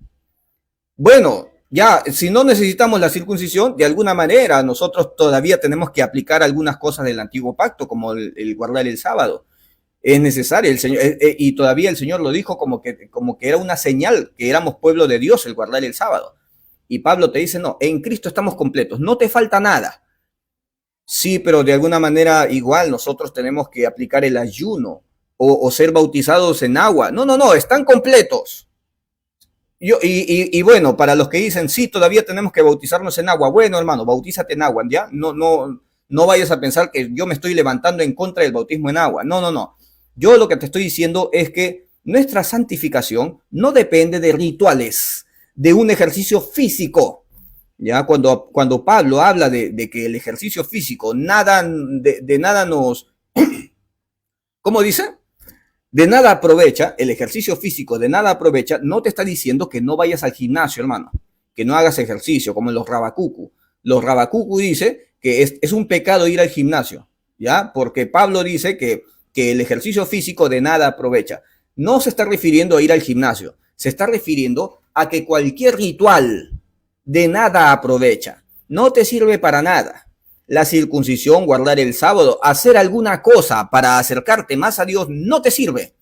Bueno, ya, si no necesitamos la circuncisión, de alguna manera nosotros todavía tenemos que aplicar algunas cosas del antiguo pacto, como el guardar el sábado. Es necesario, el Señor, y todavía el Señor lo dijo como que era una señal que éramos pueblo de Dios el guardar el sábado. Y Pablo te dice, no, en Cristo estamos completos, no te falta nada. Sí, pero de alguna manera igual nosotros tenemos que aplicar el ayuno o ser bautizados en agua. No, están completos. Y bueno, para los que dicen, sí, todavía tenemos que bautizarnos en agua. Bueno, hermano, bautízate en agua, ¿ya? No vayas a pensar que yo me estoy levantando en contra del bautismo en agua. No. Yo lo que te estoy diciendo es que nuestra santificación no depende de rituales, de un ejercicio físico. Ya cuando Pablo habla de que el ejercicio físico de nada nos, ¿cómo dice? De nada aprovecha, el ejercicio físico de nada aprovecha, no te está diciendo que no vayas al gimnasio, hermano, que no hagas ejercicio, como en los Rabacucu. Los Rabacucu dice que es un pecado ir al gimnasio, ¿ya? Porque Pablo dice que el ejercicio físico de nada aprovecha. No se está refiriendo a ir al gimnasio, se está refiriendo a que cualquier ritual de nada aprovecha, no te sirve para nada. La circuncisión, guardar el sábado, hacer alguna cosa para acercarte más a Dios, no te sirve.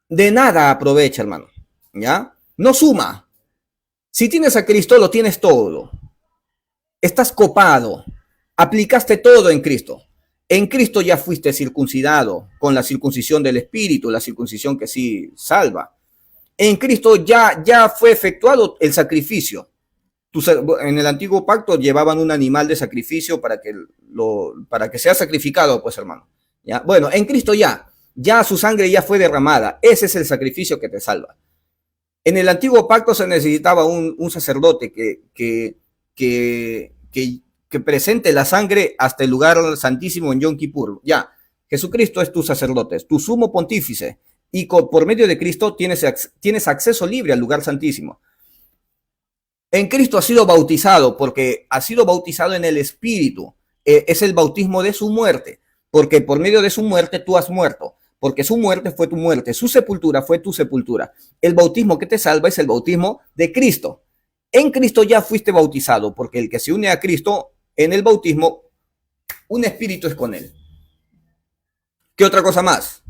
De nada aprovecha, hermano, ¿ya? No suma. Si tienes a Cristo, lo tienes todo. Estás copado. Aplicaste todo en Cristo. En Cristo ya fuiste circuncidado con la circuncisión del Espíritu, la circuncisión que sí salva. En Cristo ya fue efectuado el sacrificio. En el antiguo pacto llevaban un animal de sacrificio para que sea sacrificado, pues, hermano. ¿Ya? Bueno, en Cristo ya su sangre ya fue derramada. Ese es el sacrificio que te salva. En el antiguo pacto se necesitaba un sacerdote que presente la sangre hasta el lugar santísimo en Yom Kippur. Ya, Jesucristo es tu sacerdote, es tu sumo pontífice, y por medio de Cristo tienes acceso libre al lugar santísimo. En Cristo ha sido bautizado porque ha sido bautizado en el Espíritu. Es el bautismo de su muerte, porque por medio de su muerte tú has muerto. porque su muerte fue tu muerte, su sepultura fue tu sepultura. El bautismo que te salva es el bautismo de Cristo. En Cristo ya fuiste bautizado, porque el que se une a Cristo en el bautismo, un espíritu es con él. ¿Qué otra cosa más?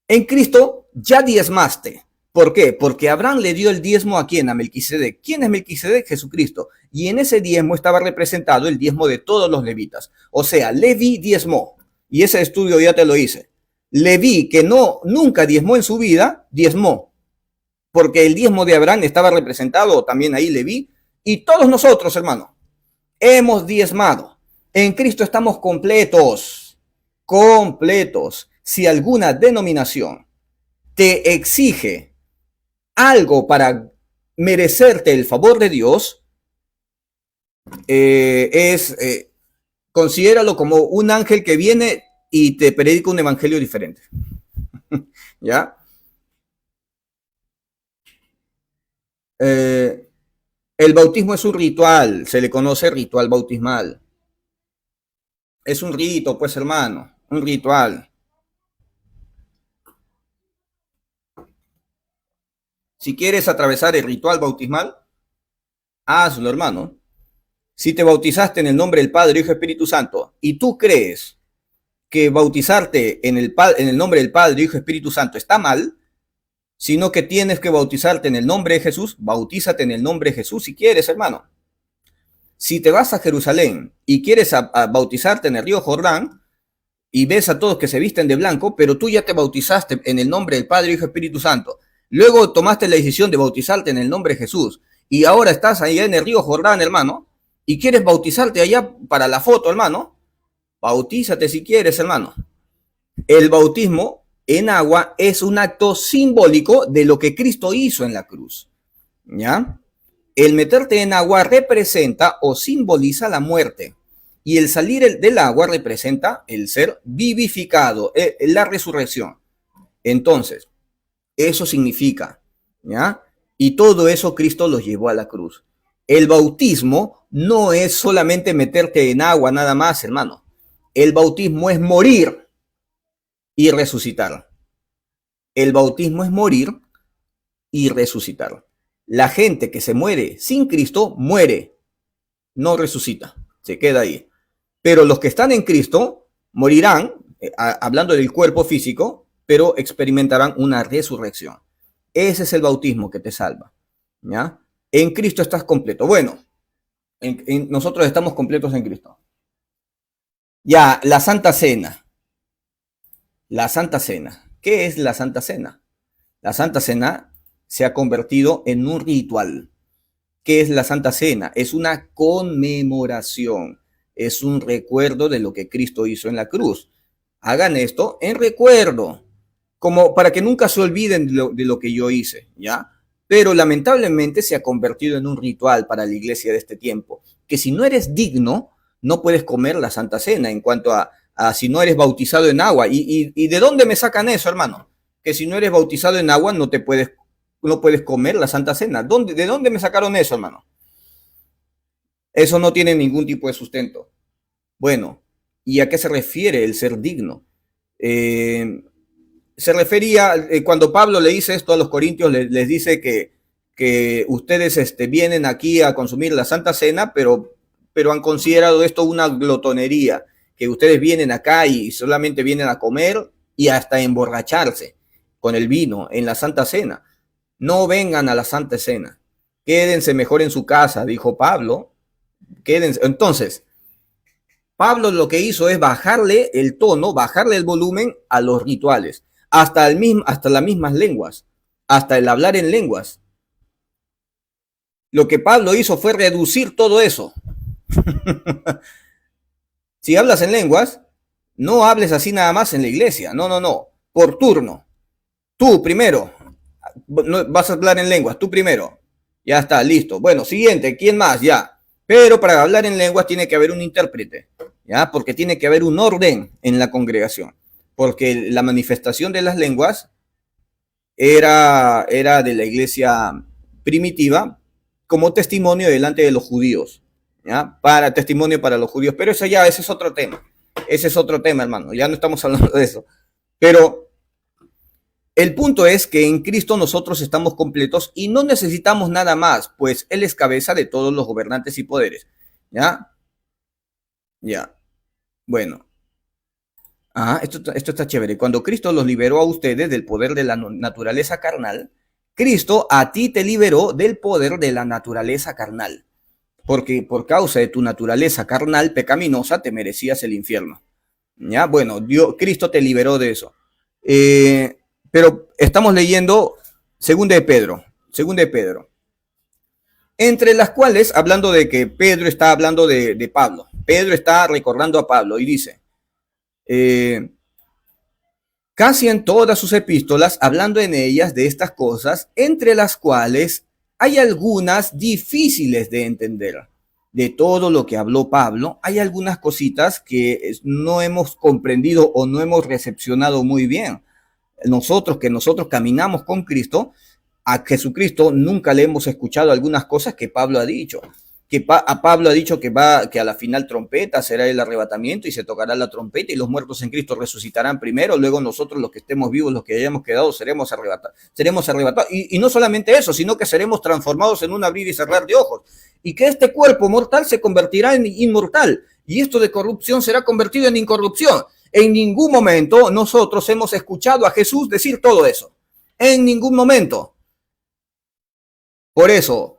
En Cristo ya diezmaste. ¿Por qué? Porque Abraham le dio el diezmo a quién, a Melquisedec. ¿Quién es Melquisedec? Jesucristo. Y en ese diezmo estaba representado el diezmo de todos los levitas. O sea, Leví diezmó. Y ese estudio ya te lo hice. Leví, que nunca diezmó en su vida, diezmó. Porque el diezmo de Abraham estaba representado también ahí Leví. Y todos nosotros, hermano, hemos diezmado. En Cristo estamos completos. Completos. Si alguna denominación te exige algo para merecerte el favor de Dios, considéralo como un ángel que viene y te predica un evangelio diferente. ¿Ya? El bautismo es un ritual, se le conoce ritual bautismal. Es un rito, pues hermano, un ritual. Si quieres atravesar el ritual bautismal, hazlo, hermano. Si te bautizaste en el nombre del Padre, Hijo y Espíritu Santo, y tú crees que bautizarte en el nombre del Padre, Hijo y Espíritu Santo está mal, sino que tienes que bautizarte en el nombre de Jesús, bautízate en el nombre de Jesús si quieres, hermano. Si te vas a Jerusalén y quieres a bautizarte en el río Jordán, y ves a todos que se visten de blanco, pero tú ya te bautizaste en el nombre del Padre, Hijo y Espíritu Santo, luego tomaste la decisión de bautizarte en el nombre de Jesús, y ahora estás allá en el río Jordán, hermano, y quieres bautizarte allá para la foto, hermano, bautízate si quieres, hermano. El bautismo en agua es un acto simbólico de lo que Cristo hizo en la cruz, ¿ya? El meterte en agua representa o simboliza la muerte, y el salir del agua representa el ser vivificado, la resurrección. Entonces, eso significa, ¿ya? Y todo eso Cristo los llevó a la cruz. El bautismo no es solamente meterte en agua nada más, hermano. El bautismo es morir y resucitar. El bautismo es morir y resucitar. La gente que se muere sin Cristo muere, no resucita, se queda ahí. Pero los que están en Cristo morirán, hablando del cuerpo físico, pero experimentarán una resurrección. Ese es el bautismo que te salva, ¿ya? En Cristo estás completo. Bueno, nosotros estamos completos en Cristo. Ya, la Santa Cena. La Santa Cena. ¿Qué es la Santa Cena? La Santa Cena se ha convertido en un ritual. ¿Qué es la Santa Cena? Es una conmemoración. Es un recuerdo de lo que Cristo hizo en la cruz. Hagan esto en recuerdo, como para que nunca se olviden de lo que yo hice, ¿ya? Pero lamentablemente se ha convertido en un ritual para la iglesia de este tiempo, que si no eres digno, no puedes comer la Santa Cena en cuanto a si no eres bautizado en agua. ¿Y de dónde me sacan eso, hermano? Que si no eres bautizado en agua no puedes comer la Santa Cena. ¿De dónde me sacaron eso, hermano? Eso no tiene ningún tipo de sustento. Bueno, ¿y a qué se refiere el ser digno? Se refería, cuando Pablo le dice esto a los corintios, les dice que ustedes vienen aquí a consumir la Santa Cena, pero han considerado esto una glotonería, que ustedes vienen acá y solamente vienen a comer y hasta emborracharse con el vino en la Santa Cena. No vengan a la Santa Cena, quédense mejor en su casa, dijo Pablo. Quédense. Entonces, Pablo lo que hizo es bajarle el tono, bajarle el volumen a los rituales, hasta las mismas lenguas, hasta el hablar en lenguas. Lo que Pablo hizo fue reducir todo eso. Si hablas en lenguas, no hables así nada más en la iglesia. No. Por turno. Tú primero. No, vas a hablar en lenguas. Tú primero. Ya está, listo. Bueno, siguiente. ¿Quién más? Ya. Pero para hablar en lenguas tiene que haber un intérprete. ¿Ya? Porque tiene que haber un orden en la congregación. Porque la manifestación de las lenguas era de la iglesia primitiva como testimonio delante de los judíos. ¿Ya? Para testimonio para los judíos. Pero ese es otro tema. Ese es otro tema, hermano. Ya no estamos hablando de eso. Pero el punto es que en Cristo nosotros estamos completos y no necesitamos nada más, pues Él es cabeza de todos los gobernantes y poderes. ¿Ya? Ya. Bueno. Esto está chévere. Cuando Cristo los liberó a ustedes del poder de la naturaleza carnal, Cristo a ti te liberó del poder de la naturaleza carnal. Porque por causa de tu naturaleza carnal pecaminosa te merecías el infierno. ¿Ya? Bueno, Cristo te liberó de eso. Pero estamos leyendo segunda de Pedro. Segunda de Pedro. Entre las cuales, hablando de que Pedro está hablando de Pablo. Pedro está recordando a Pablo y dice, casi en todas sus epístolas, hablando en ellas de estas cosas, entre las cuales hay algunas difíciles de entender. De todo lo que habló Pablo, hay algunas cositas que no hemos comprendido o no hemos recepcionado muy bien. Nosotros caminamos con Cristo, a Jesucristo nunca le hemos escuchado algunas cosas que Pablo ha dicho. A Pablo ha dicho que a la final trompeta será el arrebatamiento y se tocará la trompeta y los muertos en Cristo resucitarán primero, luego nosotros los que estemos vivos, los que hayamos quedado, seremos arrebatados. Y no solamente eso, sino que seremos transformados en un abrir y cerrar de ojos. Y que este cuerpo mortal se convertirá en inmortal y esto de corrupción será convertido en incorrupción. En ningún momento nosotros hemos escuchado a Jesús decir todo eso. En ningún momento. Por eso,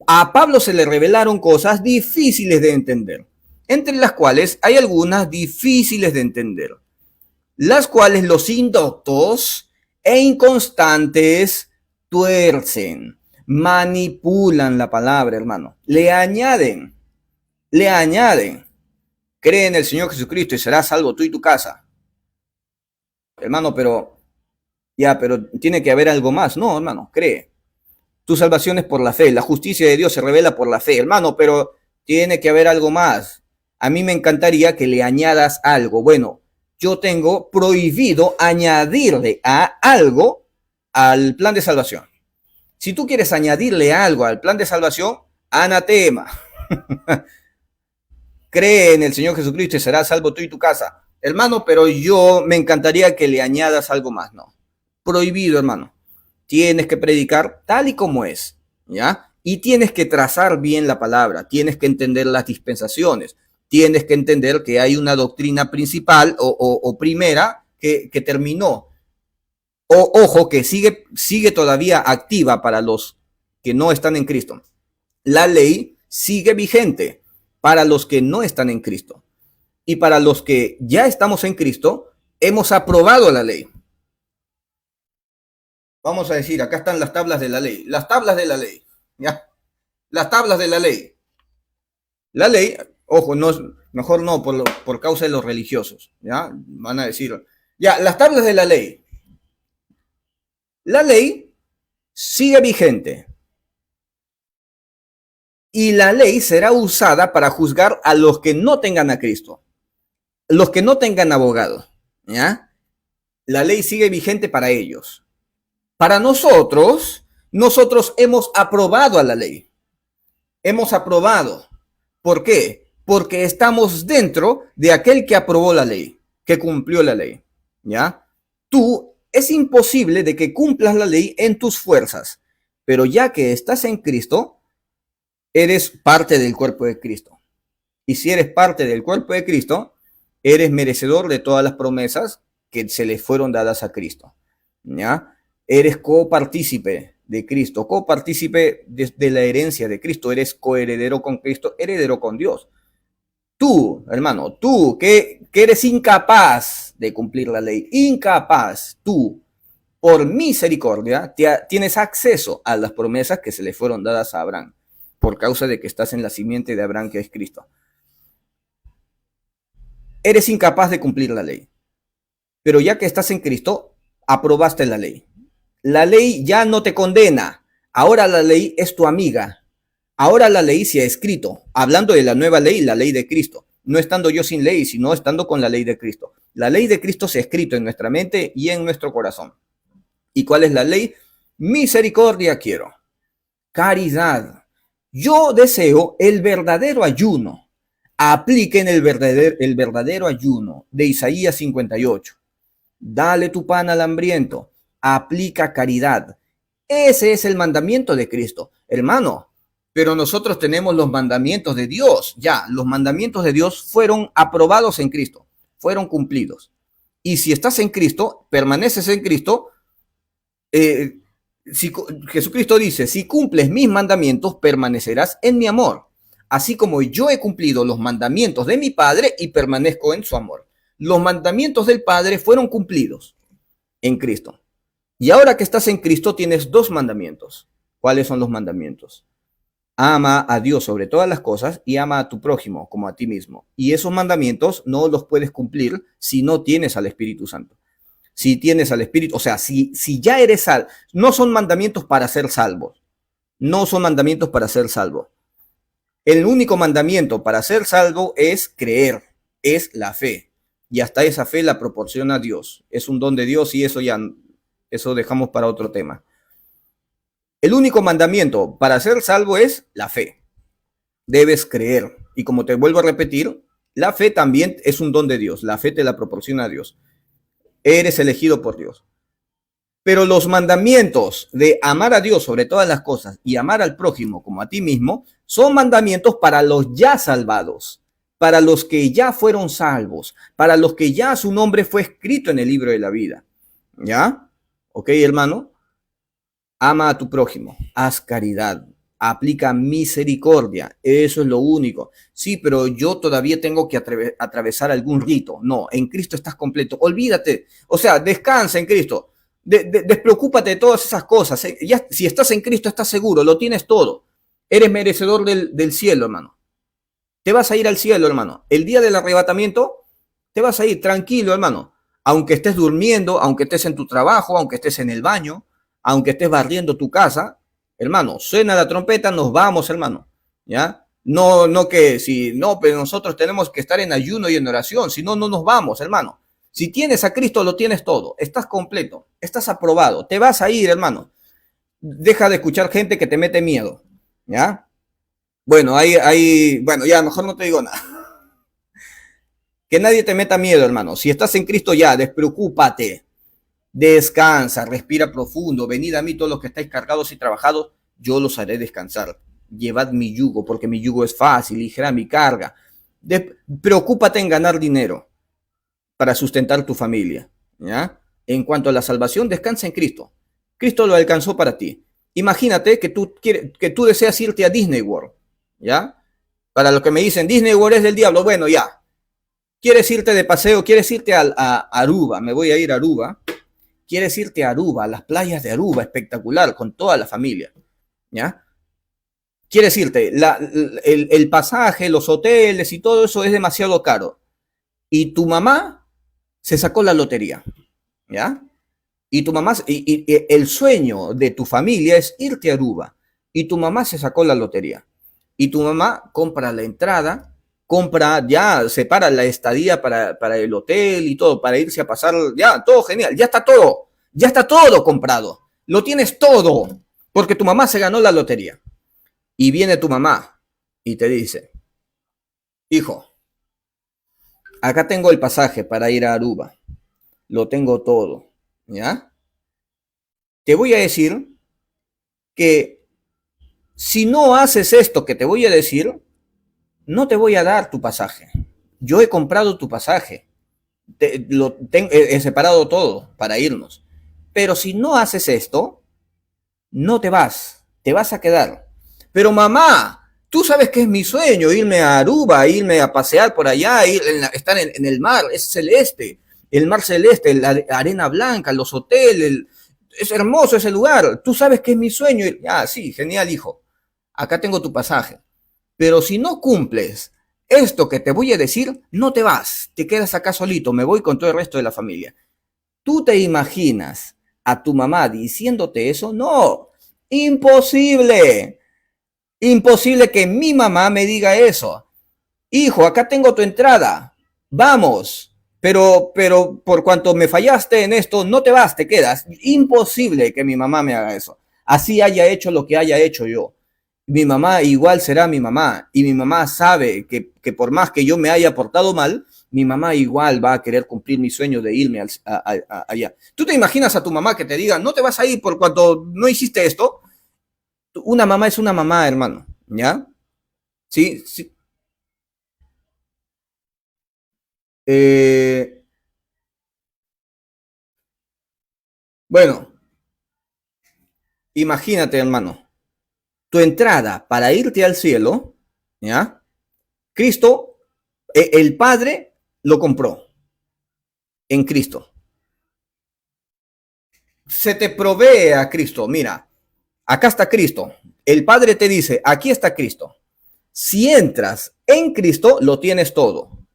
a Pablo se le revelaron cosas difíciles de entender, entre las cuales hay algunas difíciles de entender, las cuales los indoctos e inconstantes tuercen, manipulan la palabra, hermano, le añaden, cree en el Señor Jesucristo y serás salvo tú y tu casa. Hermano, pero tiene que haber algo más. No, hermano, cree. Tu salvación es por la fe. La justicia de Dios se revela por la fe, hermano, pero tiene que haber algo más. A mí me encantaría que le añadas algo. Bueno, yo tengo prohibido añadirle a algo al plan de salvación. Si tú quieres añadirle algo al plan de salvación, anatema. Cree en el Señor Jesucristo y serás salvo tú y tu casa. Hermano, pero yo me encantaría que le añadas algo más. No. Prohibido, hermano. Tienes que predicar tal y como es, ¿ya? Y tienes que trazar bien la palabra, tienes que entender las dispensaciones, tienes que entender que hay una doctrina principal o primera que terminó. Ojo, que sigue todavía activa para los que no están en Cristo. La ley sigue vigente para los que no están en Cristo. Y para los que ya estamos en Cristo, hemos aprobado la ley. Vamos a decir, acá están las tablas de la ley. Las tablas de la ley. ¿Ya? Las tablas de la ley. La ley, ojo, mejor no por causa de los religiosos. ¿Ya? Van a decir, ya, las tablas de la ley. La ley sigue vigente. Y la ley será usada para juzgar a los que no tengan a Cristo. Los que no tengan abogado. ¿Ya? La ley sigue vigente para ellos. Para nosotros hemos aprobado a la ley. Hemos aprobado. ¿Por qué? Porque estamos dentro de aquel que aprobó la ley, que cumplió la ley. ¿Ya? Es imposible de que cumplas la ley en tus fuerzas, pero ya que estás en Cristo, eres parte del cuerpo de Cristo. Y si eres parte del cuerpo de Cristo, eres merecedor de todas las promesas que se le fueron dadas a Cristo. ¿Ya? Eres copartícipe de Cristo, copartícipe de la herencia de Cristo, eres coheredero con Cristo, heredero con Dios. Tú, hermano, tú que eres incapaz de cumplir la ley, incapaz, tú, por misericordia, tienes acceso a las promesas que se le fueron dadas a Abraham, por causa de que estás en la simiente de Abraham, que es Cristo. Eres incapaz de cumplir la ley, pero ya que estás en Cristo, aprobaste la ley. La ley ya no te condena. Ahora la ley es tu amiga. Ahora la ley se ha escrito. Hablando de la nueva ley, la ley de Cristo. No estando yo sin ley, sino estando con la ley de Cristo. La ley de Cristo se ha escrito en nuestra mente y en nuestro corazón. ¿Y cuál es la ley? Misericordia quiero. Caridad. Yo deseo el verdadero ayuno. Apliquen el verdadero ayuno de Isaías 58. dale tu pan al hambriento, aplica caridad. Ese es el mandamiento de Cristo, hermano. Pero nosotros tenemos los mandamientos de Dios. Ya, los mandamientos de Dios fueron aprobados en Cristo, fueron cumplidos. Y si estás en Cristo, permaneces en Cristo, eh, si, Jesucristo dice, si cumples mis mandamientos, permanecerás en mi amor, así como yo he cumplido los mandamientos de mi Padre y permanezco en su amor. Los mandamientos del Padre fueron cumplidos en Cristo. Y ahora que estás en Cristo, tienes dos mandamientos. ¿Cuáles son los mandamientos? Ama a Dios sobre todas las cosas y ama a tu prójimo como a ti mismo. Y esos mandamientos no los puedes cumplir si no tienes al Espíritu Santo. Si tienes al Espíritu, o sea, si ya eres salvo, no son mandamientos para ser salvos. No son mandamientos para ser salvo. El único mandamiento para ser salvo es creer, es la fe. Y hasta esa fe la proporciona Dios. Es un don de Dios y eso dejamos para otro tema. El único mandamiento para ser salvo es la fe. Debes creer. Y como te vuelvo a repetir, la fe también es un don de Dios. La fe te la proporciona Dios. Eres elegido por Dios. Pero los mandamientos de amar a Dios sobre todas las cosas y amar al prójimo como a ti mismo son mandamientos para los ya salvados, para los que ya fueron salvos, para los que ya su nombre fue escrito en el libro de la vida. ¿Ya? ¿Ok, hermano? Ama a tu prójimo, haz caridad, aplica misericordia, eso es lo único. Sí, pero yo todavía tengo que atravesar algún rito. No, en Cristo estás completo, olvídate, o sea, descansa en Cristo, despreocúpate de todas esas cosas. Ya, si estás en Cristo estás seguro, lo tienes todo, eres merecedor del cielo, hermano. Te vas a ir al cielo, hermano. El día del arrebatamiento te vas a ir tranquilo, hermano, aunque estés durmiendo, aunque estés en tu trabajo, aunque estés en el baño, aunque estés barriendo tu casa, hermano, suena la trompeta, nos vamos, hermano, ¿ya? No que si, no, pero nosotros tenemos que estar en ayuno y en oración, si no, no nos vamos, hermano. Si tienes a Cristo, lo tienes todo, estás completo, estás aprobado, te vas a ir, hermano. Deja de escuchar gente que te mete miedo, ¿ya? Bueno, bueno, ya, mejor no te digo nada. Que nadie te meta miedo, hermano. Si estás en Cristo ya, despreocúpate. Descansa, respira profundo, venid a mí todos los que estáis cargados y trabajados, yo los haré descansar. Llevad mi yugo, porque mi yugo es fácil, ligera mi carga. Preocúpate en ganar dinero para sustentar tu familia, ¿ya? En cuanto a la salvación, descansa en Cristo. Cristo lo alcanzó para ti. Imagínate que tú deseas irte a Disney World, ¿ya? Para los que me dicen, Disney World es del diablo, bueno, ya. ¿Quieres irte de paseo? ¿Quieres irte a Aruba? Me voy a ir a Aruba. Quieres irte a Aruba, a las playas de Aruba, espectacular, con toda la familia, ¿ya? Quieres irte, el pasaje, los hoteles y todo eso es demasiado caro. Y tu mamá se sacó la lotería, ¿ya? Y tu mamá, y el sueño de tu familia es irte a Aruba. Y tu mamá se sacó la lotería. Y tu mamá compra la entrada, ya, separa la estadía para el hotel y todo, para irse a pasar, ya, todo genial, ya está todo comprado, lo tienes todo, porque tu mamá se ganó la lotería. Y viene tu mamá y te dice, hijo, acá tengo el pasaje para ir a Aruba, lo tengo todo, ¿ya? Te voy a decir que si no haces esto que te voy a decir, no te voy a dar tu pasaje. Yo he comprado tu pasaje. He separado todo para irnos. Pero si no haces esto, no te vas a quedar. Pero mamá, tú sabes que es mi sueño irme a Aruba, irme a pasear por allá, estar en el mar, es celeste, el mar celeste, la arena blanca, los hoteles, es hermoso ese lugar. Tú sabes que es mi sueño. Sí, genial, hijo. Acá tengo tu pasaje. Pero si no cumples esto que te voy a decir, no te vas, te quedas acá solito, me voy con todo el resto de la familia. ¿Tú te imaginas a tu mamá diciéndote eso? No, imposible. Imposible que mi mamá me diga eso. Hijo, acá tengo tu entrada, vamos. Pero por cuanto me fallaste en esto, no te vas, te quedas. Imposible que mi mamá me haga eso. Así haya hecho lo que haya hecho yo. Mi mamá igual será mi mamá, y mi mamá sabe que por más que yo me haya portado mal, mi mamá igual va a querer cumplir mi sueño de irme allá. ¿Tú te imaginas a tu mamá que te diga, no te vas a ir por cuanto no hiciste esto? Una mamá es una mamá, hermano, ¿ya? Sí, sí. Eh, bueno, imagínate, hermano, tu entrada para irte al cielo, ¿ya? Cristo, el Padre lo compró en Cristo. Se te provee a Cristo. Mira, acá está Cristo. El Padre te dice, aquí está Cristo. Si entras en Cristo, lo tienes todo.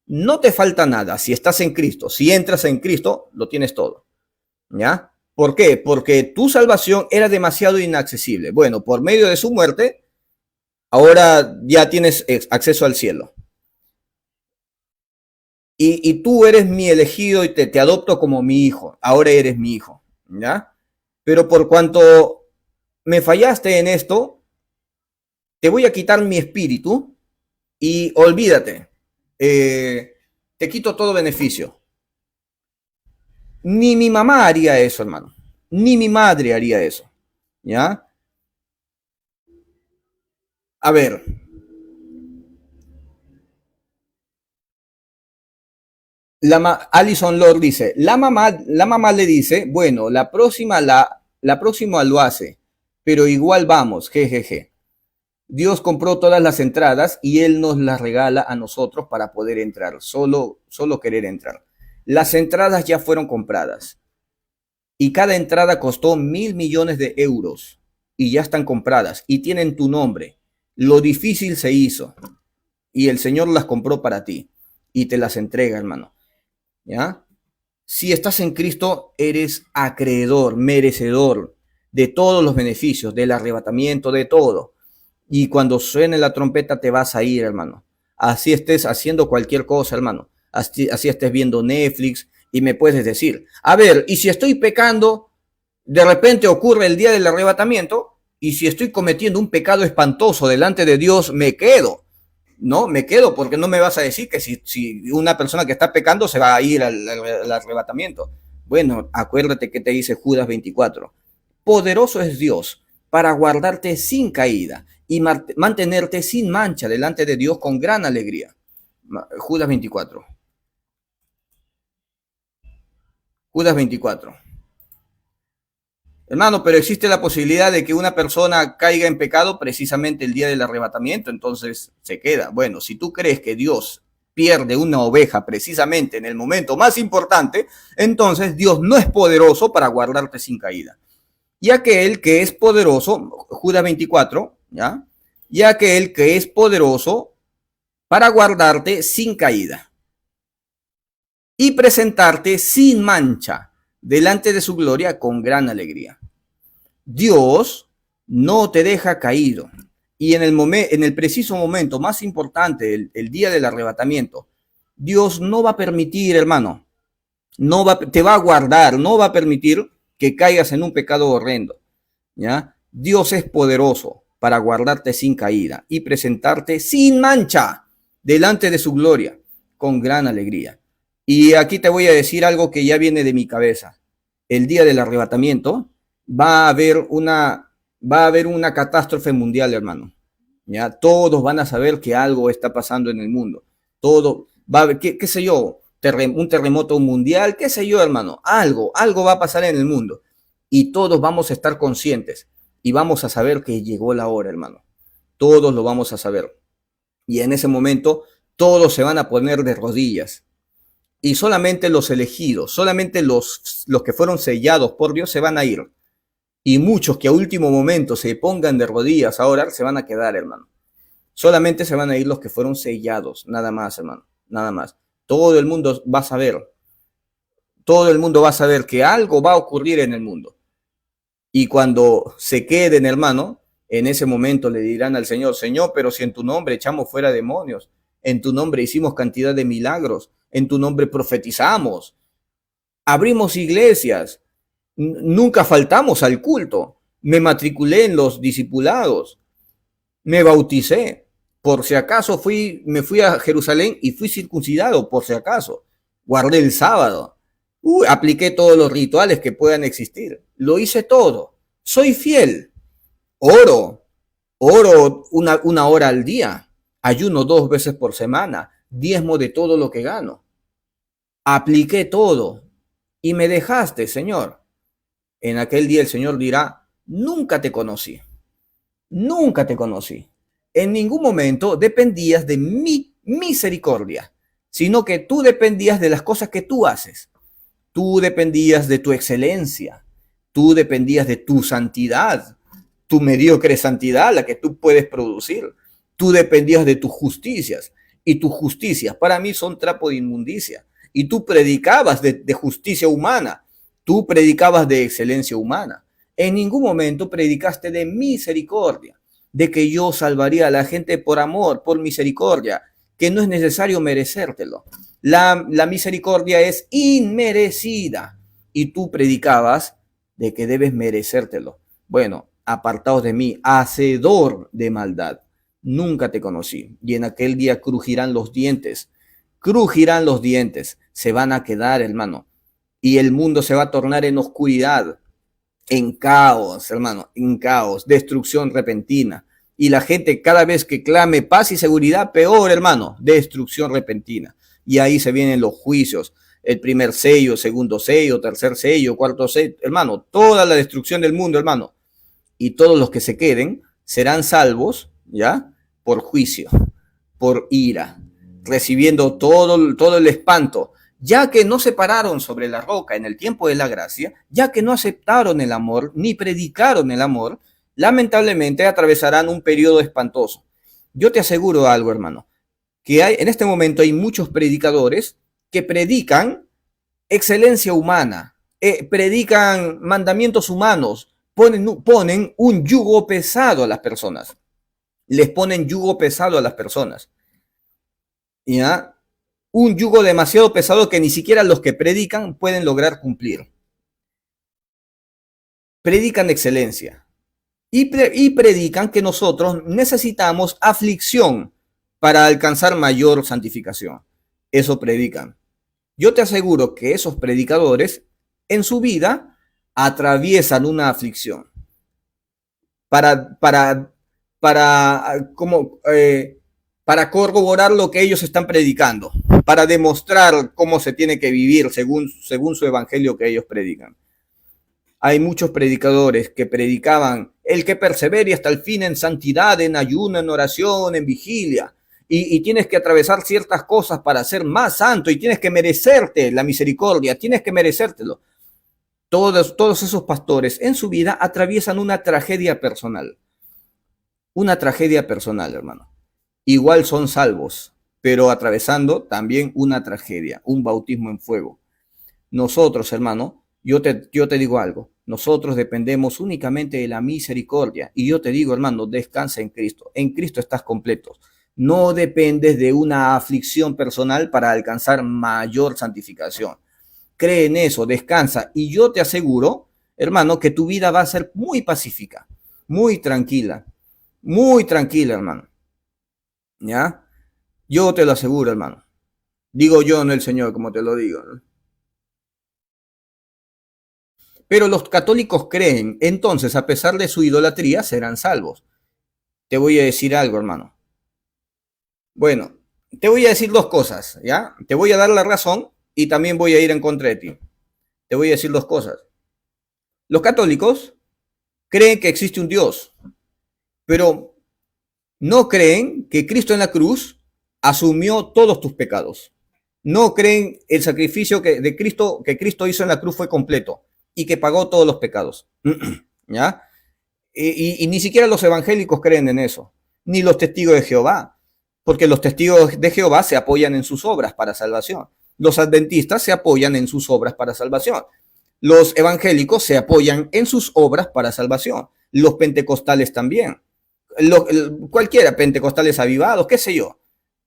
No te falta nada si estás en Cristo. Si entras en Cristo, lo tienes todo. ¿Ya? ¿Por qué? Porque tu salvación era demasiado inaccesible. Bueno, por medio de su muerte, ahora ya tienes acceso al cielo. Y tú eres mi elegido y te adopto como mi hijo. Ahora eres mi hijo. ¿Ya? Pero por cuanto me fallaste en esto, te voy a quitar mi espíritu y olvídate. Te quito todo beneficio. Ni mi mamá haría eso, hermano. Ni mi madre haría eso. ¿Ya? A ver, Alison Lord dice, la mamá le dice, bueno, la próxima lo hace, pero igual vamos, jejeje. Dios compró todas las entradas y Él nos las regala a nosotros para poder entrar, solo querer entrar. Las entradas ya fueron compradas y cada entrada costó 1.000 millones de euros y ya están compradas y tienen tu nombre. Lo difícil se hizo y el Señor las compró para ti y te las entrega, hermano. ¿Ya? Si estás en Cristo, eres acreedor, merecedor de todos los beneficios, del arrebatamiento, de todo. Y cuando suene la trompeta te vas a ir, hermano. Así estés haciendo cualquier cosa, hermano. Así estés viendo Netflix y me puedes decir, a ver, y si estoy pecando, de repente ocurre el día del arrebatamiento, y si estoy cometiendo un pecado espantoso delante de Dios, me quedo. No, me quedo porque no me vas a decir que si una persona que está pecando se va a ir al arrebatamiento. Bueno, acuérdate que te dice Judas 24. Poderoso es Dios para guardarte sin caída y mantenerte sin mancha delante de Dios con gran alegría. Judas 24. Judas 24. Hermano, pero existe la posibilidad de que una persona caiga en pecado precisamente el día del arrebatamiento, entonces se queda. Bueno, si tú crees que Dios pierde una oveja precisamente en el momento más importante, entonces Dios no es poderoso para guardarte sin caída. Y aquel que es poderoso, Judas 24, ¿ya? Y aquel que es poderoso para guardarte sin caída y presentarte sin mancha delante de su gloria con gran alegría. Dios no te deja caído. Y en el preciso momento más importante, el día del arrebatamiento, Dios no va a permitir, hermano, te va a guardar, no va a permitir que caigas en un pecado horrendo. ¿Ya? Dios es poderoso para guardarte sin caída y presentarte sin mancha delante de su gloria con gran alegría. Y aquí te voy a decir algo que ya viene de mi cabeza. El día del arrebatamiento va a haber una catástrofe mundial, hermano. ¿Ya? Todos van a saber que algo está pasando en el mundo. Todo va a haber, qué sé yo, un terremoto mundial, qué sé yo, hermano. Algo va a pasar en el mundo. Y todos vamos a estar conscientes y vamos a saber que llegó la hora, hermano. Todos lo vamos a saber. Y en ese momento todos se van a poner de rodillas. Y solamente los elegidos, solamente los que fueron sellados por Dios se van a ir. Y muchos que a último momento se pongan de rodillas a orar se van a quedar, hermano. Solamente se van a ir los que fueron sellados, nada más, hermano, nada más. Todo el mundo va a saber. Todo el mundo va a saber que algo va a ocurrir en el mundo. Y cuando se queden, hermano, en ese momento le dirán al Señor, Señor, pero si en tu nombre echamos fuera demonios, en tu nombre hicimos cantidad de milagros, en tu nombre profetizamos, abrimos iglesias, nunca faltamos al culto, me matriculé en los discipulados, me bauticé. Por si acaso me fui a Jerusalén y fui circuncidado, por si acaso. Guardé el sábado. Apliqué todos los rituales que puedan existir. Lo hice todo. Soy fiel. Oro. Oro una hora al día. Ayuno 2 veces por semana. Diezmo de todo lo que gano. Apliqué todo. Y me dejaste, Señor. En aquel día el Señor dirá, nunca te conocí. Nunca te conocí. En ningún momento dependías de mi misericordia, sino que tú dependías de las cosas que tú haces. Tú dependías de tu excelencia. Tú dependías de tu santidad, tu mediocre santidad, la que tú puedes producir. Tú dependías de tus justicias. Y tus justicias para mí son trapo de inmundicia. Y tú predicabas de justicia humana. Tú predicabas de excelencia humana. En ningún momento predicaste de misericordia, de que yo salvaría a la gente por amor, por misericordia, que no es necesario merecértelo. La misericordia es inmerecida y tú predicabas de que debes merecértelo. Bueno, apartaos de mí, hacedor de maldad. Nunca te conocí. Y en aquel día crujirán los dientes, se van a quedar, hermano. Y el mundo se va a tornar en oscuridad, en caos, hermano, en caos, destrucción repentina. Y la gente cada vez que clame paz y seguridad, peor, hermano, destrucción repentina. Y ahí se vienen los juicios, el primer sello, segundo sello, tercer sello, cuarto sello, hermano, toda la destrucción del mundo, hermano. Y todos los que se queden serán salvos, ¿ya? Por juicio, por ira, recibiendo todo el espanto, ya que no se pararon sobre la roca en el tiempo de la gracia, ya que no aceptaron el amor, ni predicaron el amor, lamentablemente atravesarán un periodo espantoso. Yo te aseguro algo, hermano, que en este momento hay muchos predicadores que predican excelencia humana, predican mandamientos humanos, ponen un yugo pesado a las personas, les ponen yugo pesado a las personas, ¿ya? Un yugo demasiado pesado que ni siquiera los que predican pueden lograr cumplir. Predican excelencia y predican que nosotros necesitamos aflicción para alcanzar mayor santificación. Eso predican. Yo te aseguro que esos predicadores en su vida atraviesan una aflicción para corroborar lo que ellos están predicando, para demostrar cómo se tiene que vivir según su evangelio que ellos predican. Hay muchos predicadores que predicaban el que persevere hasta el fin en santidad, en ayuno, en oración, en vigilia. Y tienes que atravesar ciertas cosas para ser más santo y tienes que merecerte la misericordia, tienes que merecértelo. Todos esos pastores en su vida atraviesan una tragedia personal. Una tragedia personal, hermano. Igual son salvos, pero atravesando también una tragedia, un bautismo en fuego. Nosotros, hermano, yo te digo algo, nosotros dependemos únicamente de la misericordia. Y yo te digo, hermano, descansa en Cristo estás completo. No dependes de una aflicción personal para alcanzar mayor santificación. Cree en eso, descansa. Y yo te aseguro, hermano, que tu vida va a ser muy pacífica, muy tranquila, hermano. ¿Ya? Yo te lo aseguro, hermano. Digo yo, no el Señor, como te lo digo, ¿no? Pero los católicos creen, entonces, a pesar de su idolatría, serán salvos. Te voy a decir algo, hermano. Bueno, te voy a decir dos cosas, ¿ya? Te voy a dar la razón y también voy a ir en contra de ti. Te voy a decir dos cosas. Los católicos creen que existe un Dios, pero no creen que Cristo en la cruz asumió todos tus pecados. No creen el sacrificio que Cristo hizo en la cruz fue completo y que pagó todos los pecados. ¿Ya? Y ni siquiera los evangélicos creen en eso, ni los testigos de Jehová, porque los testigos de Jehová se apoyan en sus obras para salvación. Los adventistas se apoyan en sus obras para salvación. Los evangélicos se apoyan en sus obras para salvación. Los pentecostales también. Cualquiera, pentecostales avivados, qué sé yo.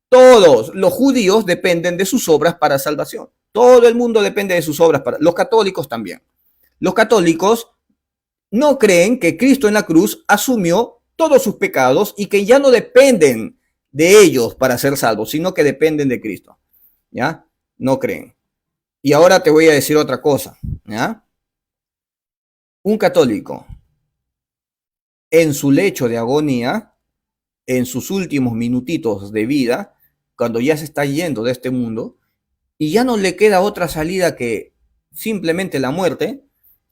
Todos los judíos dependen de sus obras para salvación. Todo el mundo depende de sus obras para... Los católicos también. Los católicos no creen que Cristo en la cruz asumió todos sus pecados y que ya no dependen de ellos para ser salvos, sino que dependen de Cristo. ¿Ya? No creen. Y ahora te voy a decir otra cosa. ¿Ya? Un católico en su lecho de agonía, en sus últimos minutitos de vida, cuando ya se está yendo de este mundo, y ya no le queda otra salida que simplemente la muerte,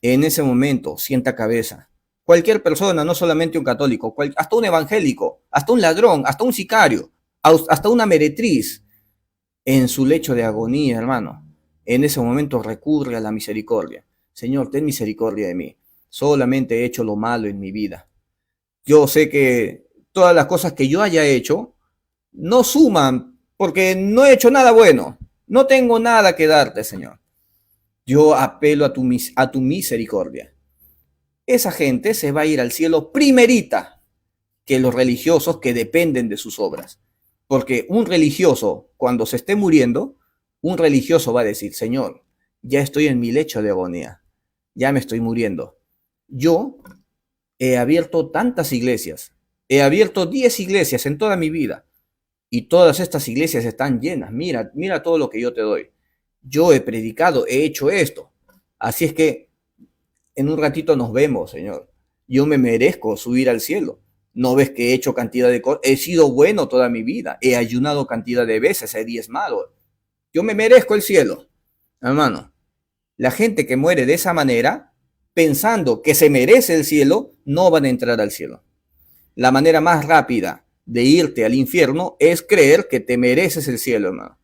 en ese momento sienta cabeza. Cualquier persona, no solamente un católico, hasta un evangélico, hasta un ladrón, hasta un sicario, hasta una meretriz, en su lecho de agonía, hermano, en ese momento recurre a la misericordia. Señor, ten misericordia de mí. Solamente he hecho lo malo en mi vida. Yo sé que todas las cosas que yo haya hecho no suman porque no he hecho nada bueno. No tengo nada que darte, Señor. Yo apelo a tu misericordia. Esa gente se va a ir al cielo primerita que los religiosos que dependen de sus obras. Porque un religioso, cuando se esté muriendo, un religioso va a decir, Señor, ya estoy en mi lecho de agonía, ya me estoy muriendo. Yo he abierto tantas iglesias, he abierto 10 iglesias en toda mi vida y todas estas iglesias están llenas. Mira, mira todo lo que yo te doy. Yo he predicado, he hecho esto. Así es que en un ratito nos vemos, Señor. Yo me merezco subir al cielo. ¿No ves que he hecho cantidad de cosas? He sido bueno toda mi vida. He ayunado cantidad de veces, he diezmado. Yo me merezco el cielo. Hermano, la gente que muere de esa manera, pensando que se merece el cielo, no van a entrar al cielo. La manera más rápida de irte al infierno es creer que te mereces el cielo, hermano.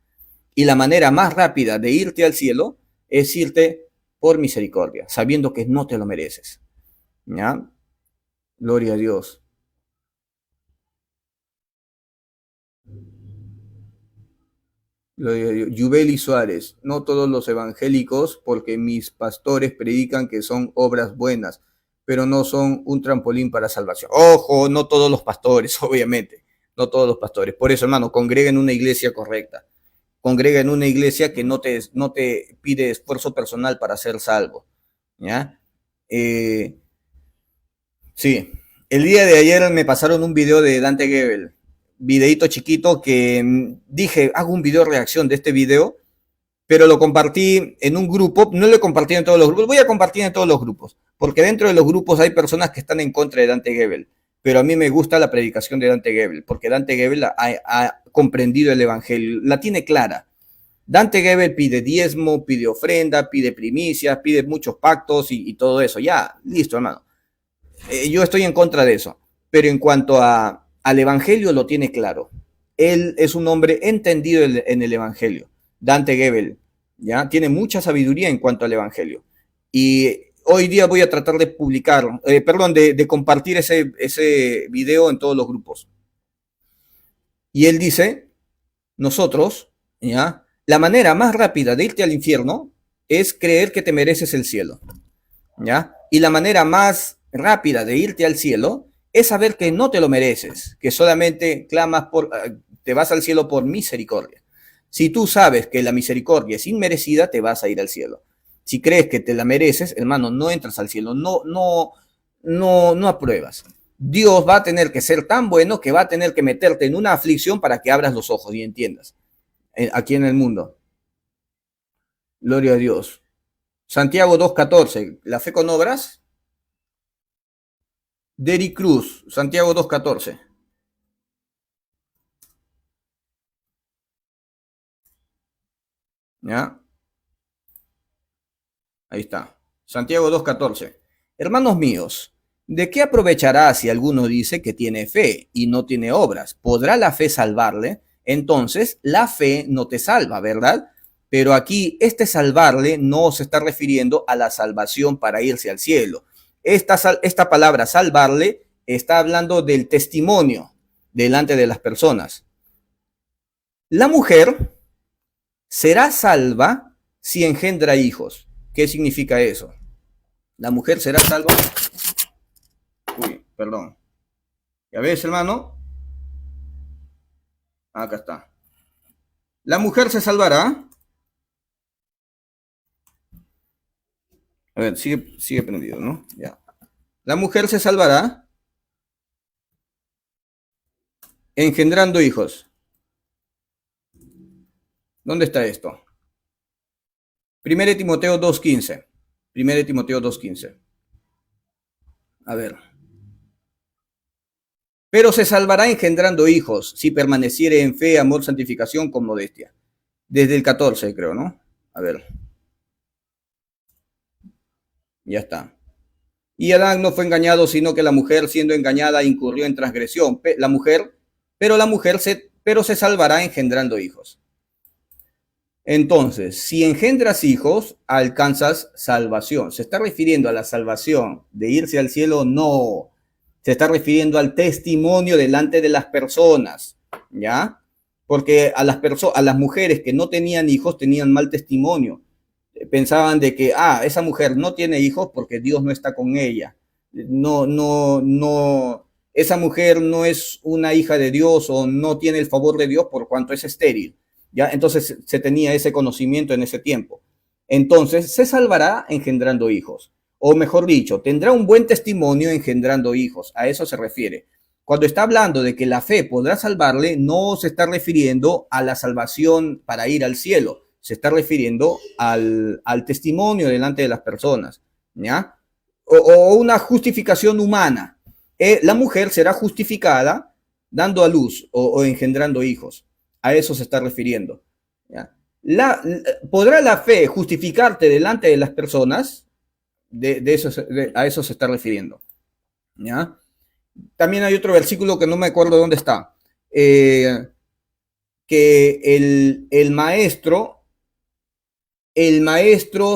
Y la manera más rápida de irte al cielo es irte por misericordia, sabiendo que no te lo mereces. ¿Ya? Gloria a Dios. Gloria a Dios. Yubeli Suárez, no todos los evangélicos, porque mis pastores predican que son obras buenas, pero no son un trampolín para salvación. Ojo, no todos los pastores, obviamente, no todos los pastores. Por eso, hermano, congrega en una iglesia correcta. Congrega en una iglesia que no te pide esfuerzo personal para ser salvo. ¿Ya? Sí, el día de ayer me pasaron un video de Dante Gebel, videito chiquito que dije, hago un video reacción de este video, pero lo compartí en un grupo, no lo he compartido en todos los grupos, voy a compartir en todos los grupos, porque dentro de los grupos hay personas que están en contra de Dante Gebel, pero a mí me gusta la predicación de Dante Gebel, porque Dante Gebel ha comprendido el evangelio, la tiene clara. Dante Gebel pide diezmo, pide ofrenda, pide primicias, pide muchos pactos y todo eso. Ya, listo, hermano. Yo estoy en contra de eso, pero en cuanto al Evangelio lo tiene claro. Él es un hombre entendido en el Evangelio. Dante Gebel, ¿ya? Tiene mucha sabiduría en cuanto al Evangelio. Y hoy día voy a tratar de publicar, de compartir ese video en todos los grupos. Y él dice, nosotros, ¿ya? La manera más rápida de irte al infierno es creer que te mereces el cielo, ¿ya? Y la manera más rápida de irte al cielo es saber que no te lo mereces, que solamente clamas te vas al cielo por misericordia. Si tú sabes que la misericordia es inmerecida, te vas a ir al cielo. Si crees que te la mereces, hermano, no entras al cielo, no apruebas. Dios va a tener que ser tan bueno que va a tener que meterte en una aflicción para que abras los ojos y entiendas. Aquí en el mundo. Gloria a Dios. Santiago 2.14, ¿la fe con obras? Derry Cruz, Santiago 2.14. ¿Ya? Ahí está. Santiago 2.14. Hermanos míos, ¿de qué aprovechará si alguno dice que tiene fe y no tiene obras? ¿Podrá la fe salvarle? Entonces, la fe no te salva, ¿verdad? Pero aquí, este salvarle no se está refiriendo a la salvación para irse al cielo. Esta palabra salvarle está hablando del testimonio delante de las personas. La mujer será salva si engendra hijos. ¿Qué significa eso? La mujer será salva. Uy, perdón. ¿Ya ves, hermano? Acá está. La mujer se salvará. A ver, sigue prendido, ¿no? Ya. La mujer se salvará engendrando hijos. ¿Dónde está esto? 1 Timoteo 2:15. 1 Timoteo 2:15. A ver. Pero se salvará engendrando hijos, si permaneciere en fe, amor, santificación con modestia. Desde el 14, creo, ¿no? A ver. Ya está. Y Adán no fue engañado, sino que la mujer, siendo engañada, incurrió en transgresión. Pero se salvará engendrando hijos. Entonces, si engendras hijos, alcanzas salvación. ¿Se está refiriendo a la salvación de irse al cielo? No. Se está refiriendo al testimonio delante de las personas, ¿ya? Porque a las mujeres que no tenían hijos tenían mal testimonio. Pensaban de que, esa mujer no tiene hijos porque Dios no está con ella. No, esa mujer no es una hija de Dios o no tiene el favor de Dios por cuanto es estéril. ¿Ya? Entonces se tenía ese conocimiento en ese tiempo. Entonces se salvará engendrando hijos. O mejor dicho, tendrá un buen testimonio engendrando hijos. A eso se refiere. Cuando está hablando de que la fe podrá salvarle, no se está refiriendo a la salvación para ir al cielo. Se está refiriendo al testimonio delante de las personas, ¿ya? O una justificación humana. La mujer será justificada dando a luz o engendrando hijos. A eso se está refiriendo, ¿ya? ¿Podrá la fe justificarte delante de las personas? A eso se está refiriendo, ¿ya? También hay otro versículo que no me acuerdo dónde está, que el maestro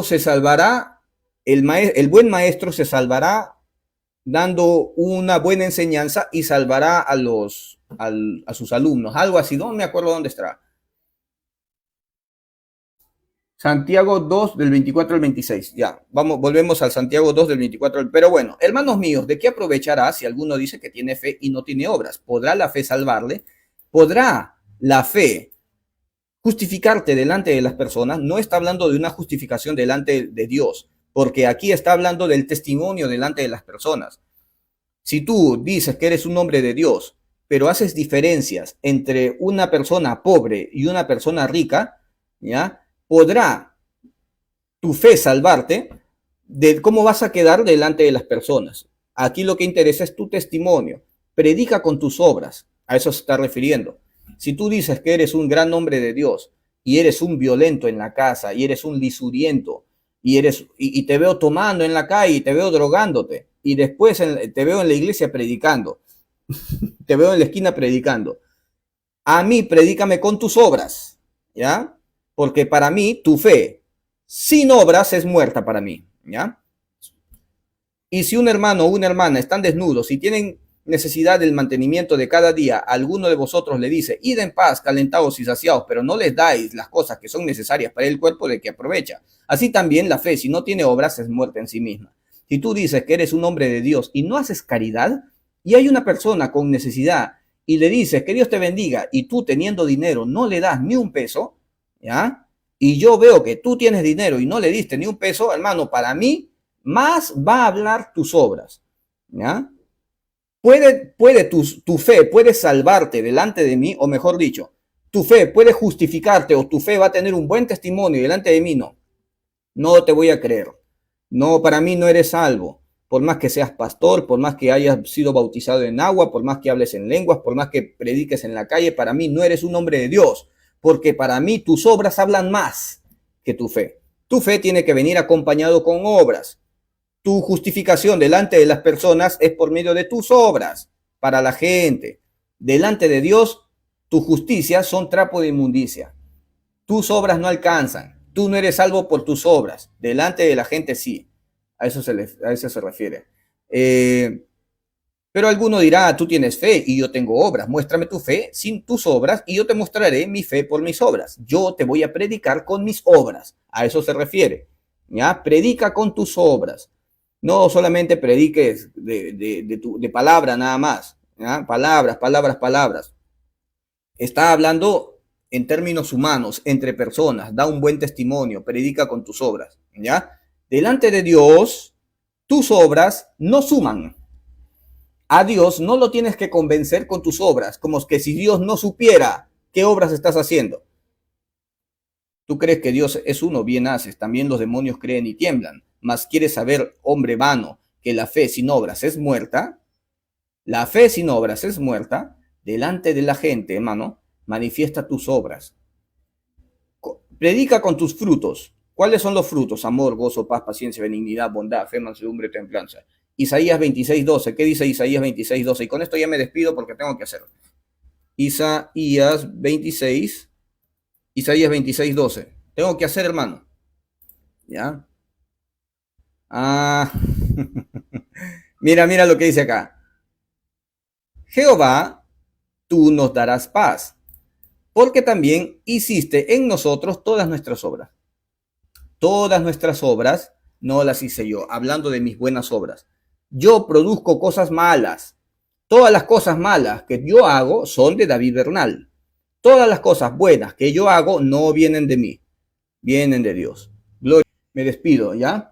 se salvará, el buen maestro se salvará dando una buena enseñanza y salvará a sus alumnos, algo así, no me acuerdo dónde está. Santiago 2 del 24 al 26, ya, volvemos al Santiago 2 del 24, pero bueno, hermanos míos, ¿de qué aprovechará si alguno dice que tiene fe y no tiene obras? ¿Podrá la fe salvarle? ¿Podrá la fe justificarte delante de las personas? No está hablando de una justificación delante de Dios, porque aquí está hablando del testimonio delante de las personas. Si tú dices que eres un hombre de Dios, pero haces diferencias entre una persona pobre y una persona rica, ¿ya? ¿Podrá tu fe salvarte? De cómo vas a quedar delante de las personas. Aquí lo que interesa es tu testimonio. Predica con tus obras. A eso se está refiriendo. Si tú dices que eres un gran hombre de Dios y eres un violento en la casa y eres un lisuriento y te veo tomando en la calle y te veo drogándote y después te veo en la iglesia predicando, te veo en la esquina predicando, a mí predícame con tus obras, ¿ya? Porque para mí tu fe sin obras es muerta para mí, ¿ya? Y si un hermano o una hermana están desnudos y tienen necesidad del mantenimiento de cada día, alguno de vosotros le dice, id en paz, calentados y saciados, pero no les dais las cosas que son necesarias para el cuerpo, de que aprovecha. Así también la fe, si no tiene obras, es muerta en sí misma. Si tú dices que eres un hombre de Dios y no haces caridad, y hay una persona con necesidad y le dices que Dios te bendiga y tú teniendo dinero no le das ni un peso, ¿ya? Y yo veo que tú tienes dinero y no le diste ni un peso, hermano, para mí más va a hablar tus obras, ¿ya? Puede tu fe puede salvarte delante de mí, o mejor dicho, tu fe puede justificarte o tu fe va a tener un buen testimonio delante de mí, no te voy a creer. No, para mí no eres salvo. Por más que seas pastor, por más que hayas sido bautizado en agua, por más que hables en lenguas, por más que prediques en la calle, para mí no eres un hombre de Dios, porque para mí tus obras hablan más que tu fe. Tu fe tiene que venir acompañado con obras. Tu justificación delante de las personas es por medio de tus obras para la gente. Delante de Dios, tu justicia son trapo de inmundicia. Tus obras no alcanzan. Tú no eres salvo por tus obras. Delante de la gente sí. A eso se refiere. Pero alguno dirá, tú tienes fe y yo tengo obras. Muéstrame tu fe sin tus obras y yo te mostraré mi fe por mis obras. Yo te voy a predicar con mis obras. A eso se refiere. ¿Ya? Predica con tus obras. No solamente prediques de palabra nada más, ¿ya? Palabras. Está hablando en términos humanos, entre personas, da un buen testimonio, predica con tus obras, ¿ya? Delante de Dios, tus obras no suman. A Dios no lo tienes que convencer con tus obras, como que si Dios no supiera qué obras estás haciendo. Tú crees que Dios es uno, bien haces. También los demonios creen y tiemblan. Mas quieres saber, hombre vano, que la fe sin obras es muerta. La fe sin obras es muerta. Delante de la gente, hermano, manifiesta tus obras. Predica con tus frutos. ¿Cuáles son los frutos? Amor, gozo, paz, paciencia, benignidad, bondad, fe, mansedumbre, templanza. Isaías 26:12. ¿Qué dice Isaías 26:12? Y con esto ya me despido porque tengo que hacerlo. Isaías 26:12. Tengo que hacer, hermano. ¿Ya? Ah. Mira lo que dice acá. Jehová, tú nos darás paz, porque también hiciste en nosotros todas nuestras obras. Todas nuestras obras no las hice yo, hablando de mis buenas obras. Yo produzco cosas malas. Todas las cosas malas que yo hago son de David Bernal. Todas las cosas buenas que yo hago no vienen de mí, vienen de Dios. Gloria. Me despido, ¿ya?